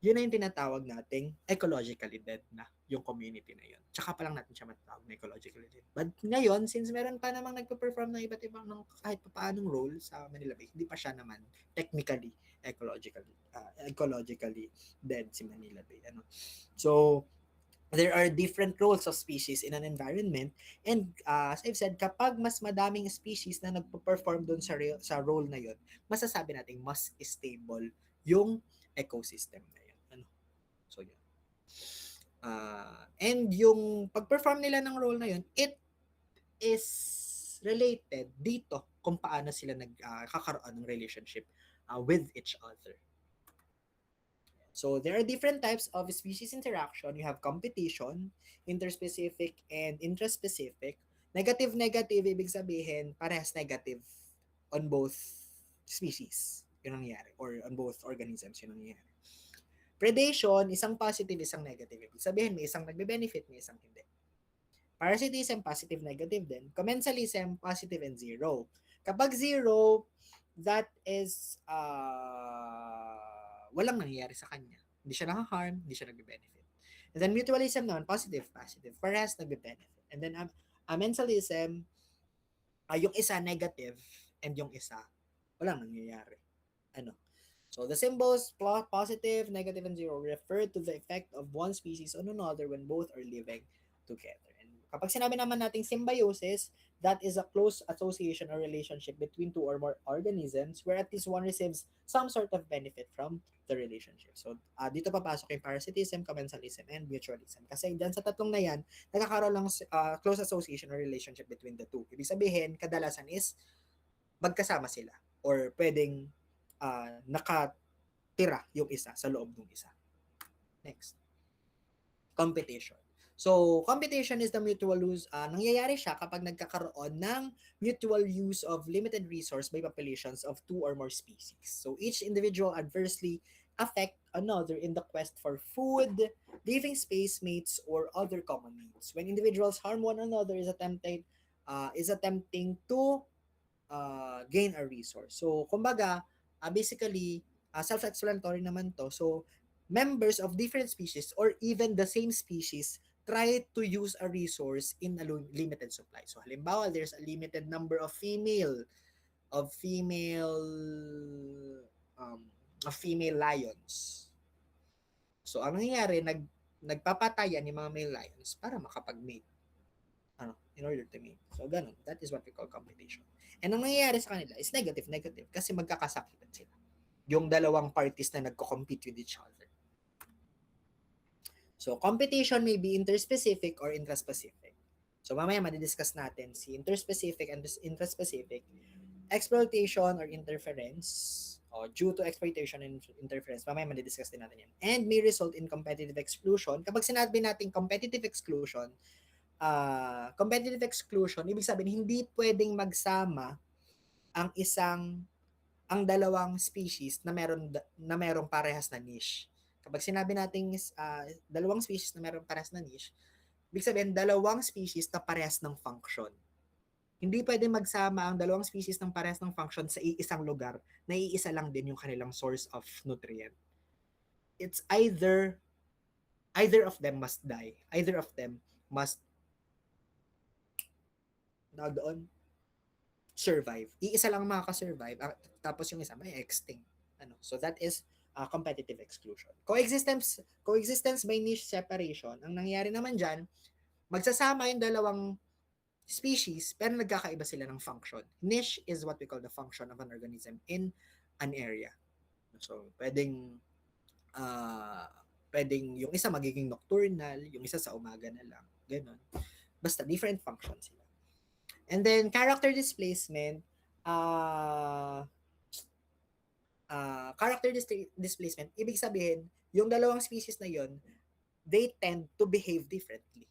yun na yung tinatawag nating ecologically dead na yung community na yun. Tsaka pa lang natin siya matatawag na ecologically dead. But ngayon, since meron pa namang nagpe-perform ng iba't ibang ng kahit pa paanong role sa Manila Bay, hindi pa siya naman technically ecologically dead si Manila Bay. So, there are different roles of species in an environment, and as I've said, kapag mas madaming species na nagpo-perform doon sa role na yun, masasabi natin mas stable yung ecosystem na yun. So yun. And yung pag-perform nila ng role na yun, it is related dito kung paano sila nagkakaroon ng relationship with each other. So there are different types of species interaction. You have competition, interspecific, and intraspecific. Negative, ibig sabihin, parehas negative on both species. Yun ang nangyayari. Or on both organisms, yun ang nangyayari. Predation, isang positive, isang negative. Ibig sabihin, may isang nagbe-benefit, may isang hindi. Parasitism, positive, negative din. Commensalism, positive and zero. Kapag zero, that is walang nangyayari sa kanya. Hindi siya naka-harm, hindi siya nagbe-benefit. And then mutualism naman, positive, positive. Parehas nagbe-benefit. And then amensalism, yung isa negative and yung isa walang nangyayari. So the symbols positive, negative, and zero refer to the effect of one species on another when both are living together. And kapag sinabi naman natin symbiosis, that is a close association or relationship between two or more organisms where at least one receives some sort of benefit from the relationship. So dito papasok yung parasitism, commensalism, and mutualism. Kasi dyan sa tatlong na yan, nagkakaroon lang close association or relationship between the two. Ibig sabihin, kadalasan is magkasama sila or pwedeng nakatira yung isa sa loob ng isa. Next. Competition. So, competition is the mutual use. Nangyayari siya kapag nagkakaroon ng mutual use of limited resource by populations of two or more species. So, each individual adversely affect another in the quest for food, living space, mates, or other common needs. When individuals harm one another is attempting to gain a resource. So, kumbaga, basically, self-explanatory naman to. So, members of different species or even the same species try to use a resource in a limited supply. So, halimbawa, there's a limited number of female um, of female lions. So, ang nangyayari, nagpapatayan yung mga male lions para makapag-mate. In order to mate. So, ganun. That is what we call competition. And ang nangyayari sa kanila is negative kasi magkakasakitan sila. Yung dalawang parties na nagko-compete with each other. So, competition may be interspecific or intraspecific. So, mamaya madidiscuss natin si interspecific and intraspecific. Exploitation or interference, due to exploitation and interference, mamaya madidiscuss din natin yan. And may result in competitive exclusion. Kapag sinabi natin competitive exclusion, ibig sabihin hindi pwedeng magsama ang dalawang species na merong parehas na niche. Kapag sinabi nating dalawang species na merong parehas na niche, ibig sabihin dalawang species na parehas ng function. Hindi pwedeng magsama ang dalawang species ng parehas ng function sa isang lugar na iisa lang din yung kanilang source of nutrient. It's either of them must die. Either of them must survive. Iisa lang makaka-survive, tapos yung isa may extinct. So that is competitive exclusion. Coexistence by niche separation. Ang nangyayari naman dyan, magsasama yung dalawang species pero nagkakaiba sila ng function. Niche is what we call the function of an organism in an area. So pwedeng yung isa magiging nocturnal, yung isa sa umaga na lang. Ganon. Basta different functions sila. And then character displacement, displacement, ibig sabihin, yung dalawang species na yon, they tend to behave differently.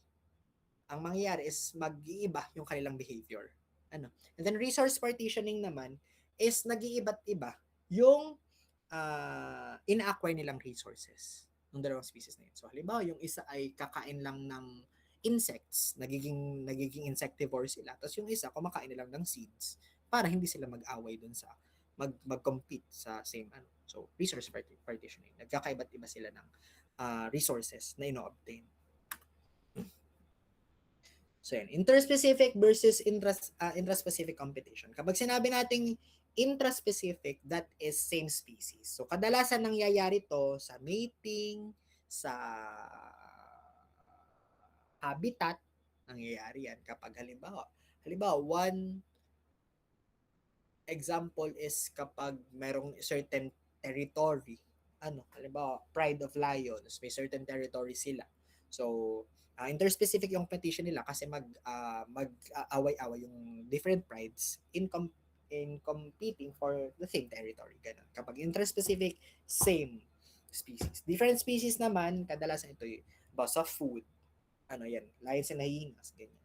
Ang mangyayari is mag-iiba yung kanilang behavior. And then resource partitioning naman is nag-iiba't iba yung ina-acquire nilang resources ng dalawang species na yun. So halimbawa, yung isa ay kakain lang ng insects, nagiging insectivore sila. Tapos yung isa, kumakain lang ng seeds para hindi sila mag-away dun sa mag-compete sa same So, resource partitioning. Nagkakaiba't iba sila ng resources na ino-obtain. So, yan. Interspecific versus intraspecific competition. Kapag sinabi nating intraspecific, that is same species. So, kadalasan nangyayari to sa mating, sa habitat, nangyayari yan kapag halimbawa, one example is kapag merong certain territory, halimbawa, pride of lions, may certain territory sila. So, interspecific yung competition nila kasi mag-away-away yung different prides in competing for the same territory. Ganun. Kapag intraspecific, same species. Different species naman, kadalasan ito yung boss of food, yan, lions and hyenas, ganyan.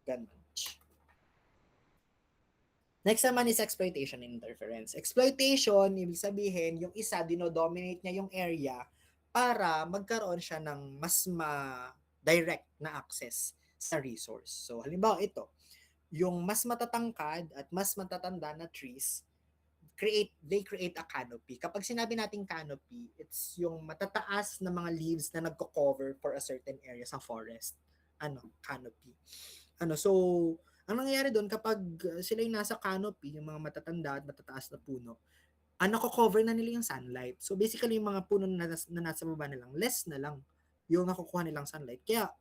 Ganun. Next naman is exploitation and interference. Exploitation, ibig sabihin, yung isa, dinodominate niya yung area para magkaroon siya ng mas direct na access sa resource. So, halimbawa ito, yung mas matatangkad at mas matatanda na trees, they create a canopy. Kapag sinabi nating canopy, it's yung matataas na mga leaves na nagko-cover for a certain area sa forest. Canopy. So, ang nangyayari doon kapag sila yung nasa canopy, yung mga matatanda at matataas na puno, nako-cover na nila yung sunlight. So basically yung mga puno na nasa baba na lang, less na lang yung nakukuha nilang sunlight. Kaya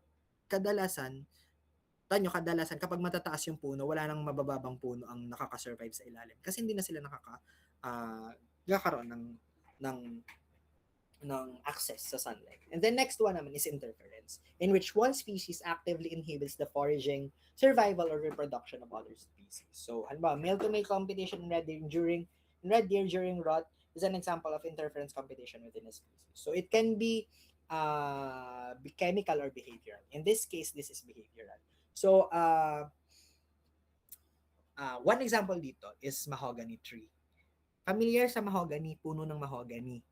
kadalasan kapag matataas yung puno, wala nang mabababang puno ang nakaka-survive sa ilalim kasi hindi na sila nakakaroon ng access sa sunlight. And then next one naman is interference, in which one species actively inhibits the foraging, survival, or reproduction of other species. So, halimbawa, male-to-male competition in red deer during rut is an example of interference competition within a species. So, it can be chemical or behavioral. In this case, this is behavioral. So, one example dito is mahogany tree. Familiar sa mahogany, puno ng mahogany.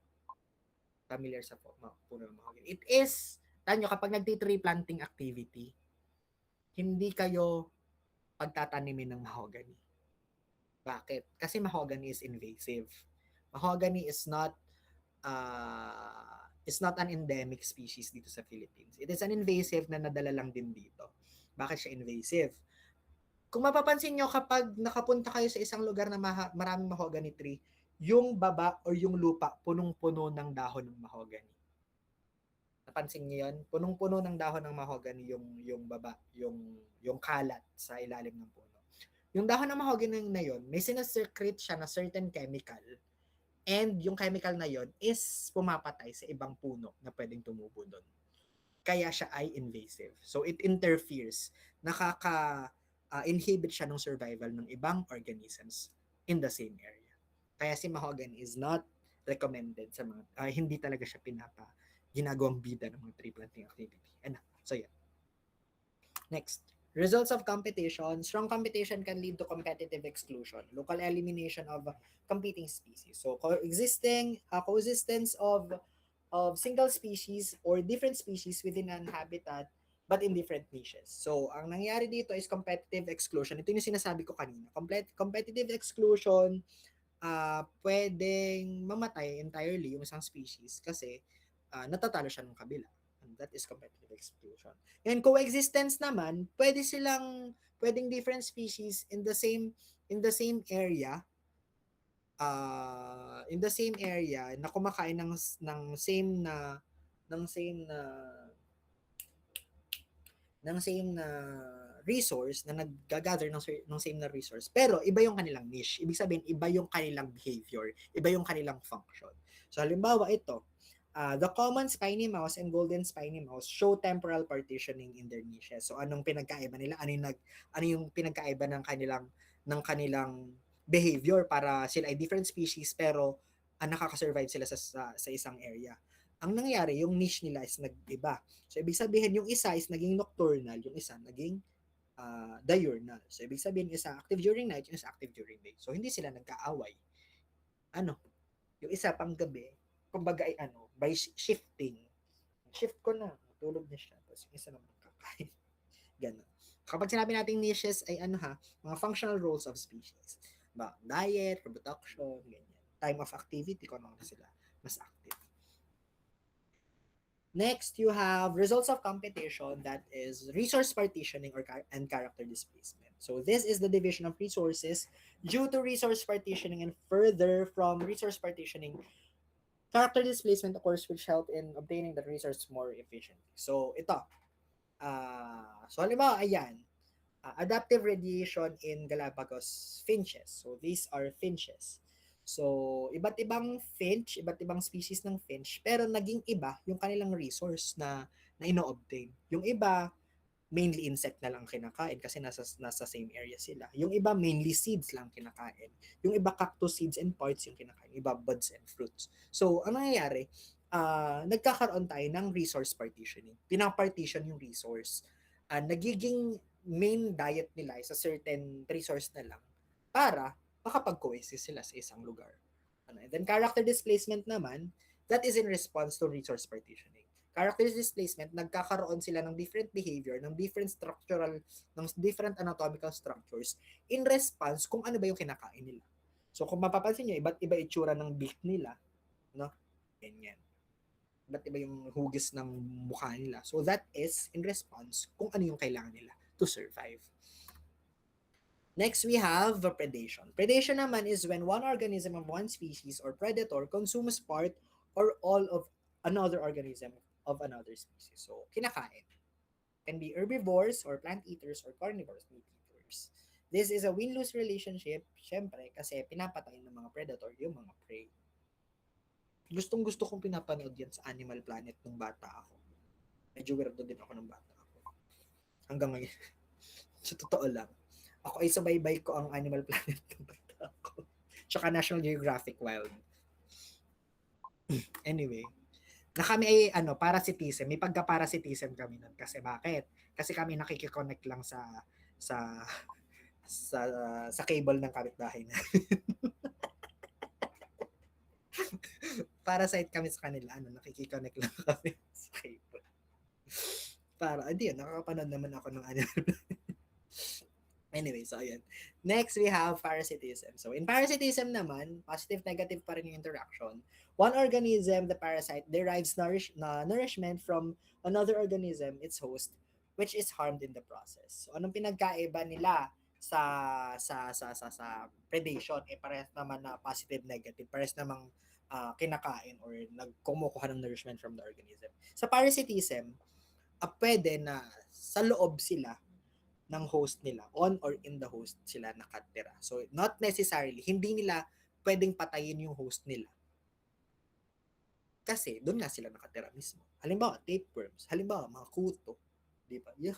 Familiar sa puno ng mahogany. It is, tanyo, kapag nagti-tree planting activity, hindi kayo pagtatanimin ng mahogany. Bakit? Kasi mahogany is invasive. Mahogany is not an endemic species dito sa Philippines. It is an invasive na nadala lang din dito. Bakit siya invasive? Kung mapapansin nyo, kapag nakapunta kayo sa isang lugar na maraming mahogany tree, yung baba or yung lupa, punong-puno ng dahon ng mahogany. Napansin niyo yun? Punong-puno ng dahon ng mahogany yung baba, yung kalat sa ilalim ng puno. Yung dahon ng mahogany na yun, may sinasecrete siya na certain chemical, and yung chemical na yun is pumapatay sa ibang puno na pwedeng tumubo doon. Kaya siya ay invasive. So it interferes, inhibit siya ng survival ng ibang organisms in the same area. Kaya si mahogany is not recommended sa mga, hindi talaga siya ginagawang bida ng mga tree planting activity. And so yeah. Next, results of competition. Strong competition can lead to competitive exclusion, local elimination of competing species. So coexistence of single species or different species within an habitat but in different niches. So, ang nangyari dito is competitive exclusion. Ito yung sinasabi ko kanina. Competitive exclusion, pwedeng mamatay entirely yung isang species kasi natatalo siya ng kabila. And that is competitive exclusion. And coexistence naman, pwedeng different species in the same area, na kumakain ng same na resource, na nag-gather ng same na resource, pero iba yung kanilang niche. Ibig sabihin, iba yung kanilang behavior, iba yung kanilang function. So halimbawa ito, the common spiny mouse and golden spiny mouse show temporal partitioning in their niches. So anong pinagkaiba nila? Ano yung pinagkaiba ng kanilang behavior para sila ay different species pero nakaka-survive sila sa isang area? Ang nangyari, yung niche nila is nag-iba. So, ibig sabihin, yung isa is naging nocturnal, yung isa naging diurnal. So, ibig sabihin, isa active during night, yung isa active during day. So, hindi sila nagkaaway. Yung isa pang gabi, kumbaga ay by shifting. Shift ko na, tulog na siya. Tapos yung isa naman kakain. Ganun. Kapag sinabi nating niches ay mga functional roles of species. Diet, reproduction, ganyan. Time of activity, kung ano na sila mas active. Next, you have results of competition, that is resource partitioning and character displacement. So this is the division of resources due to resource partitioning, and further from resource partitioning, character displacement occurs, which help in obtaining the resource more efficiently. So ito, halimbawa, ayan, adaptive radiation in Galapagos finches. So these are finches. So, iba't ibang species ng finch, pero naging iba yung kanilang resource na ino-obtain. Yung iba, mainly insect na lang kinakain kasi nasa same area sila. Yung iba, mainly seeds lang kinakain. Yung iba, cactus seeds and parts yung kinakain. Iba, buds and fruits. So, ano nangyayari? Nagkakaroon tayo ng resource partitioning. Pinapartition yung resource. Nagiging main diet nila is a certain resource na lang para makapag-coexist sila sa isang lugar. And then character displacement naman, that is in response to resource partitioning. Character displacement, nagkakaroon sila ng different behavior, ng different anatomical structures in response kung ano ba yung kinakain nila. So kung mapapansin nyo, iba't iba itsura ng beak nila, no? Ganyan. Iba't iba yung hugis ng mukha nila. So that is in response kung ano yung kailangan nila to survive. Next, we have predation. Predation naman is when one organism of one species or predator consumes part or all of another organism of another species. So, kinakain. Can be herbivores or plant eaters or carnivores, meat eaters. This is a win-lose relationship, syempre, kasi pinapatay ng mga predator yung mga prey. Gustong-gusto kong pinapanood yan sa Animal Planet nung bata ako. Medyo weirdo din ako nung bata ako. Hanggang ngayon. Sa totoo lang. Ako ay subaybay ko ang Animal Planet ng bata ko. Tsaka National Geographic Wild. Anyway, na kami ay parasitism. May pagka-parasitism kami nun. Kasi bakit? Kasi kami nakikiconnect lang sa sa cable ng kapitbahay na. Parasite kami sa kanila. Nakikiconnect lang kami sa cable. Hindi, nakakapanood naman ako ng Animal Planet. Anyway, so ayan. Next, we have parasitism. So in parasitism naman, positive negative pa rin yung interaction. One organism, the parasite, derives nourishment from another organism, its host, which is harmed in the process. So anong pinagkaiba nila sa predation? Eh parehas naman na positive negative, parehas namang kinakain or nagkumukuha ng nourishment from the organism. Sa parasitism, pwede na sa loob sila ng host nila, on or in the host sila nakatira. So, not necessarily, hindi nila pwedeng patayin yung host nila. Kasi, doon nga sila nakatira mismo. Halimbawa, tapeworms. Halimbawa, mga kuto. Di ba? Yeah.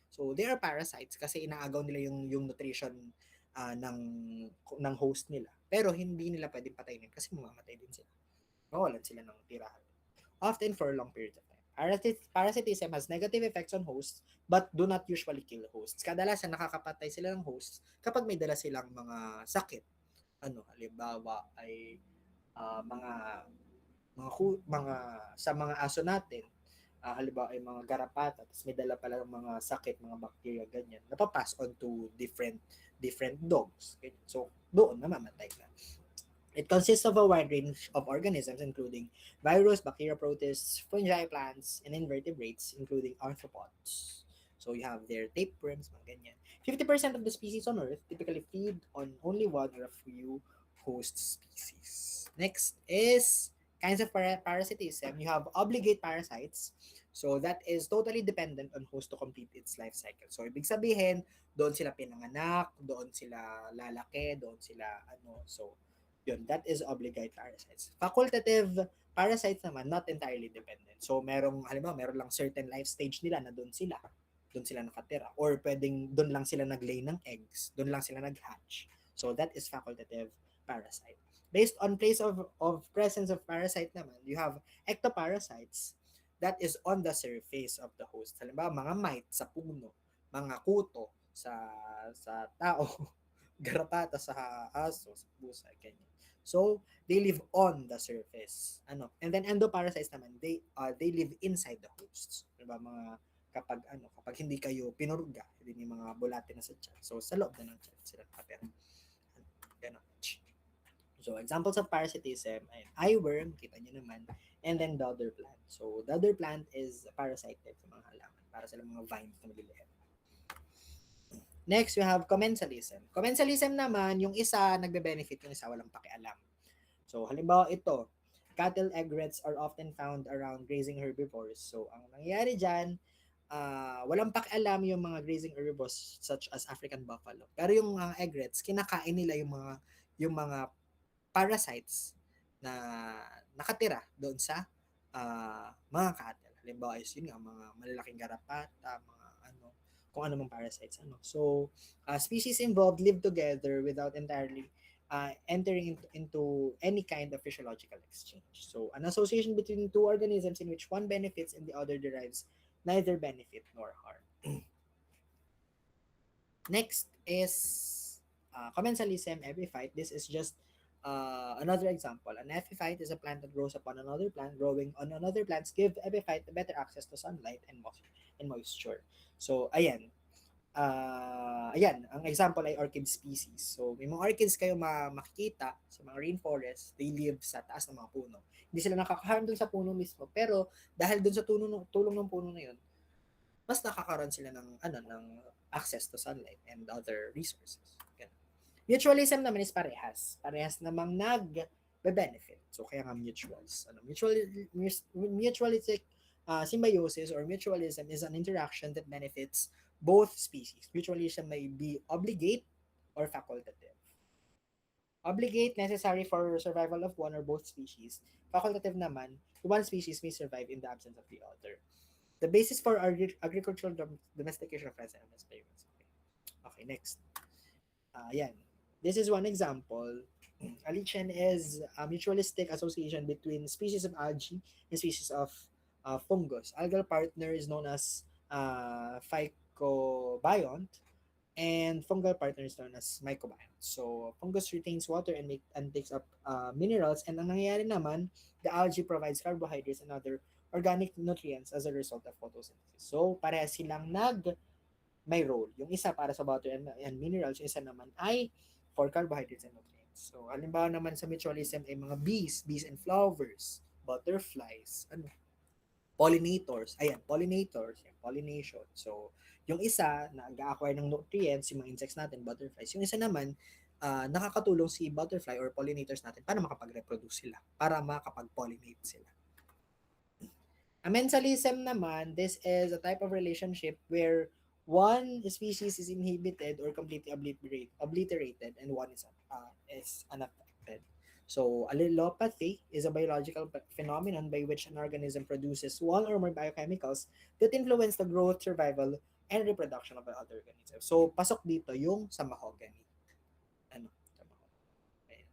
So, they are parasites kasi inaagaw nila yung nutrition ng host nila. Pero, hindi nila pwedeng patayin kasi mamamatay din sila. Mawalan sila ng tirahan. Often for a long period of time. Parasitism has negative effects on hosts but do not usually kill hosts. Kadalasan nakakapatay sila ng hosts kapag may dala silang mga sakit. Ano, halimbawa ay mga mga sa mga aso natin, halimbawa ay mga garapata, tapos may dala pala ng mga sakit, mga bacteria, ganyan, napapass on to different dogs. Ganyan. So, doon namamatay na. It consists of a wide range of organisms, including virus, bacteria, protists, fungi, plants, and invertebrates, including arthropods. So you have their tapeworms, mga ganyan. 50% of the species on Earth typically feed on only one or a few host species. Next is kinds of parasitism. You have obligate parasites. So that is totally dependent on host to complete its life cycle. So ibig sabihin, doon sila pinanganak, doon sila lalaki, doon sila ano. So yun, that is obligate parasites. Facultative parasites naman, not entirely dependent. So, halimbawa, meron lang certain life stage nila na doon sila nakatira. Or pwedeng doon lang sila naglay ng eggs, doon lang sila nag-hatch. So, that is facultative parasite. Based on place of presence of parasite naman, you have ectoparasites that is on the surface of the host. Halimbawa, mga mite sa puno, mga kuto sa tao, garapata sa aso, sa pusa, ganyan. So, they live on the surface. And then endoparasites naman, they live inside the hosts. Diba mga kapag hindi kayo pinurga, hindi yung mga bulate na sa tiyan. So, sa loob na ng tiyan sila nakatira. Ganun. So, examples of parasitism ay eyeworm, kita nyo naman, and then dodder plant. So, dodder plant is a parasite type sa mga halaman, para sa mga vines na maliliit. Next, we have commensalism. Commensalism naman, yung isa nagbe-benefit, yung isa walang pakialam. So, halimbawa ito, cattle egrets are often found around grazing herbivores. So, ang nangyayari dyan, walang pakialam yung mga grazing herbivores such as African buffalo. Pero yung egrets, kinakain nila yung mga parasites na nakatira doon sa mga cattle. Halimbawa is yun nga, mga malalaking garapata, mga kung ano mang parasites. So, species involved live together without entirely entering into any kind of physiological exchange. So, an association between two organisms in which one benefits and the other derives neither benefit nor harm. Next is commensalism, epiphyte. This is just another example. An epiphyte is a plant that grows upon another plant. Growing on another plants give epiphyte better access to sunlight and moisture. So, ayan, ang example ay orchid species. So, may mga orchids kayo makikita sa mga rainforest, they live sa taas ng mga puno. Hindi sila nakaka-harm dun sa puno mismo, pero dahil dun sa tulong ng puno na yun, mas nakakaroon sila ng access to sunlight and other resources. Ganun. Mutualism naman is parehas. Parehas namang nag-benefit. So, kaya nga mutuals. Mutualistic symbiosis or mutualism is an interaction that benefits both species. Mutualism may be obligate or facultative. Obligate, necessary for survival of one or both species. Facultative naman, one species may survive in the absence of the other. The basis for agricultural domestication of plants and animals. Okay, next. Yan. This is one example. A lichen is a mutualistic association between species of algae and species of fungus. Algal partner is known as phycobiont, and fungal partner is known as mycobiont. So, fungus retains water and takes up minerals, and ang nangyayari naman, the algae provides carbohydrates and other organic nutrients as a result of photosynthesis. So, pareha silang may role. Yung isa para sa water and minerals, yung isa naman ay for carbohydrates and nutrients. So, halimbawa naman sa mutualism ay mga bees and flowers, butterflies, pollinators, yan, pollination. So, yung isa, nag-acquire ng nutrients, yung mga insects natin, butterflies. Yung isa naman, nakakatulong si butterfly or pollinators natin para makapag-reproduce sila, para makapag-pollinate sila. Amensalism naman, this is a type of relationship where one species is inhibited or completely obliterated and one is unaffected. So, allelopathy is a biological phenomenon by which an organism produces one or more biochemicals that influence the growth, survival, and reproduction of other organisms. So, pasok dito yung sa mahogany. Sa mahogany. Ayan.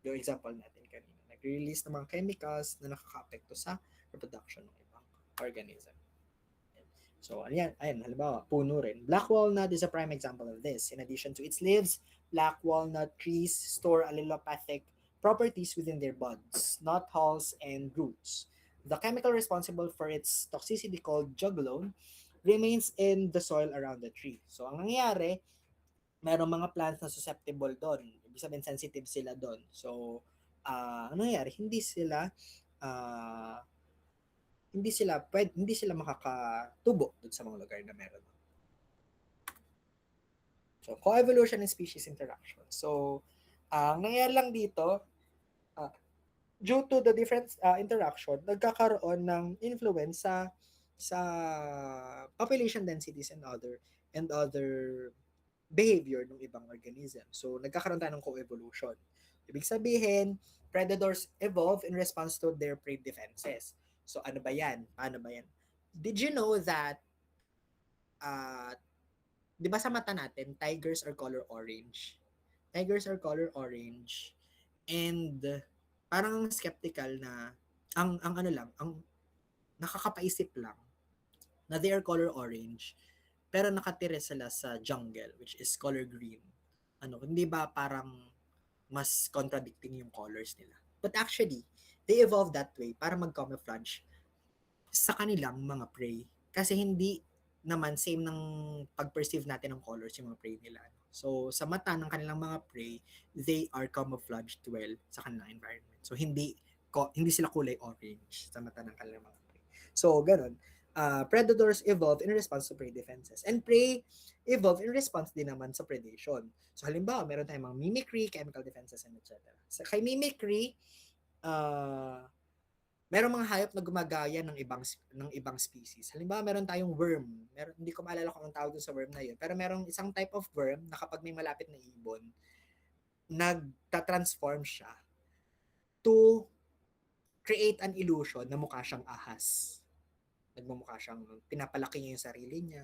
Yung example natin kanina. Nag-release ng mga chemicals na nakaka-apekto sa reproduction ng ibang organism. So, ayan, halimbawa, puno rin. Black walnut is a prime example of this. In addition to its leaves, black walnut trees store allelopathic properties within their buds, not hulls and roots. The chemical responsible for its toxicity called juglone remains in the soil around the tree. So, ang nangyayari, merong mga plants na susceptible doon. Ibig sabihin, sensitive sila doon. So, ano nangyayari? Uh, hindi sila makakatubo doon sa mga lugar na meron. So, coevolution and species interaction. So, ang nangyayari lang dito, due to the different interaction, nagkakaroon ng influence sa population densities and other behavior ng ibang organism. So, nagkakaroon tayo ng coevolution. Ibig sabihin, predators evolve in response to their prey defenses. So, ano ba yan? Paano ba yan? Did you know that, di ba sa mata natin, tigers are color orange? Tigers are color orange. And, parang skeptical na, ang nakakapaisip lang, na they are color orange, pero nakatira sila sa jungle, which is color green. Hindi ba parang mas contradicting yung colors nila? But actually, they evolved that way para mag-camouflage sa kanilang mga prey. Kasi hindi naman same ng pag-perceive natin ng colors yung mga prey nila. So, sa mata ng kanilang mga prey, they are camouflaged well sa kanilang environment. So, hindi sila kulay orange sa mata ng kanilang mga prey. So, ganun. Predators evolve in response to prey defenses. And prey evolve in response din naman sa predation. So, halimbawa, meron tayong mga mimicry, chemical defenses, and etc. So, kay mimicry, merong mga hayop na gumagaya ng ibang species. Halimbawa, meron tayong worm. Hindi ko maalala kung ang tawag dun sa worm na yun. Pero merong isang type of worm na kapag may malapit na ibon, nagta-transform siya to create an illusion na mukha siyang ahas. Nagmumukha siyang, pinapalaki niya yung sarili niya,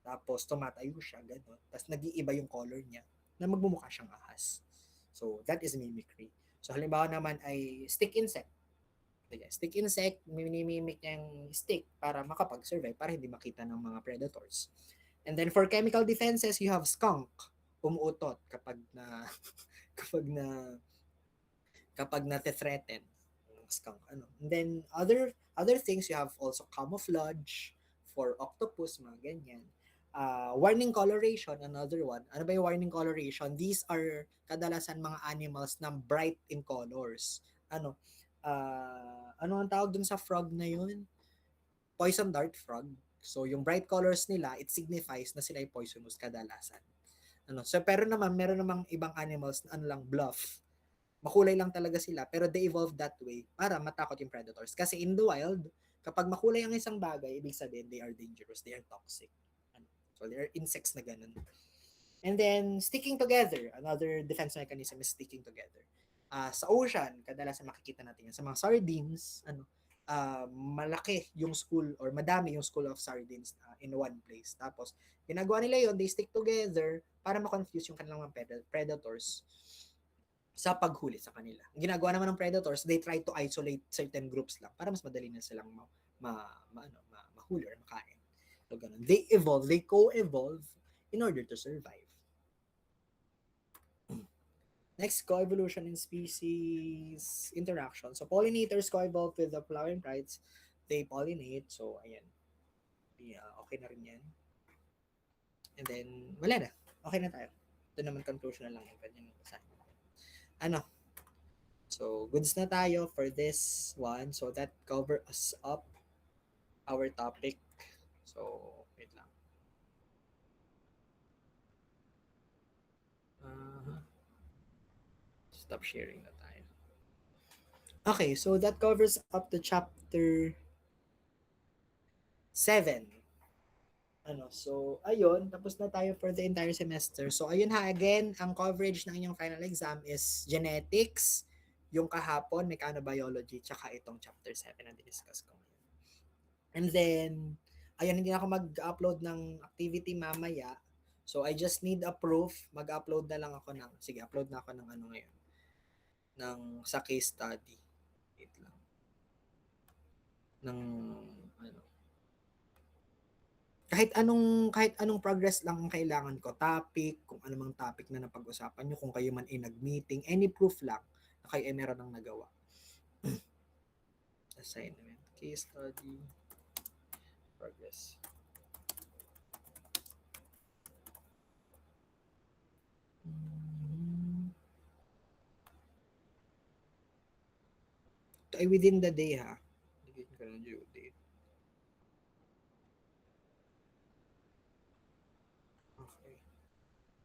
tapos tumatayo siya, gano'n. Tapos nag-iiba yung color niya na magmumukha siyang ahas. So, that is mimicry. So, halimbawa naman ay stick insect. Stick insect, minimimic niya yung stick para makapag-survive, para hindi makita ng mga predators. And then for chemical defenses, you have skunk, umuutot kapag na-threaten skunk. And then other things, you have also camouflage for octopus, mga ganyan. Warning coloration, another one. Ano ba yung warning coloration? These are kadalasan mga animals na bright in colors. Ano ang tawag dun sa frog na yun? Poison dart frog. So, yung bright colors nila, it signifies na sila ay poisonous kadalasan. So, pero naman, meron namang ibang animals na bluff. Makulay lang talaga sila, pero they evolved that way para matakot yung predators. Kasi in the wild, kapag makulay ang isang bagay, ibig sabihin, they are dangerous, they are toxic. So, they are insects na ganun. And then, sticking together. Another defense mechanism is sticking together. Sa ocean, kadalasan makikita natin yan. Sa mga sardines, malaki yung school or madami yung school of sardines in one place. Tapos, ginagawa nila yon, they stick together para ma-confuse yung kanilang mga predators sa paghuli sa kanila. Ang ginagawa naman ng predators, they try to isolate certain groups lang para mas madali na silang mahuli or makain. So, ganun. They co-evolve in order to survive. Next, coevolution in species interaction. So, pollinators co-evolve with the flowering plants. They pollinate. So, ayan. Okay na rin yan. And then, wala na. Okay na tayo. Ito naman conclusion na lang yung pwede nyo basahin. Ano? So, goods na tayo for this one. So, that covers up our topic. So, wait lang. Stop sharing na tayo. Okay, so that covers up to chapter 7. So, ayun, tapos na tayo for the entire semester. So, ayun ha, again, ang coverage ng inyong final exam is genetics, yung kahapon, mechanobiology, tsaka itong chapter 7 na diniscuss ko ngayon. And then, ayun, hindi na ako mag-upload ng activity mamaya. So, I just need a proof. Mag-upload na lang ako ng, sige, upload na ako ng ano ngayon. Sa case study. Wait lang. Kahit anong progress lang ang kailangan ko, topic, kung ano mang topic na napag-usapan nyo, kung kayo man ay nag-meeting, any proof lang na kayo ay meron ng nagawa. Assignment, case study, progress. Ito ay within the day ha. Bigyan ko ng due date. Okay.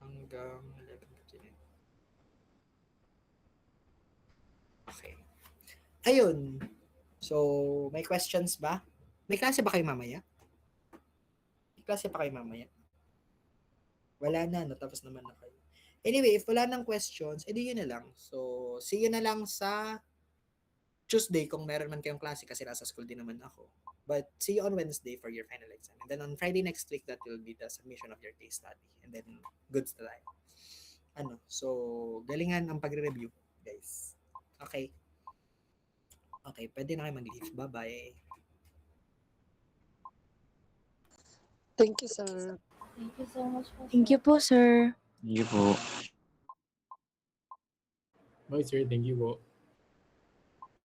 Hanggang 11:59. Okay. Ayun. So, may questions ba? May klase ba kayo mamaya? May klase pa kayo mamaya? Wala na, no? Tapos naman na kayo. Anyway, if wala nang questions, edi yun na lang. So, see you na lang sa Tuesday kung meron man kayong klase kasi nasa school din naman ako. But see you on Wednesday for your final exam. And then on Friday next week, that will be the submission of your case study. And then, goods na tayo. So, galingan ang pagre-review, guys. Okay. Okay, pwede na kayo mag-leave. Bye-bye. Thank you, sir. Thank you so much po. Thank you po, sir. Thank you po. Okay, sir. Thank you po.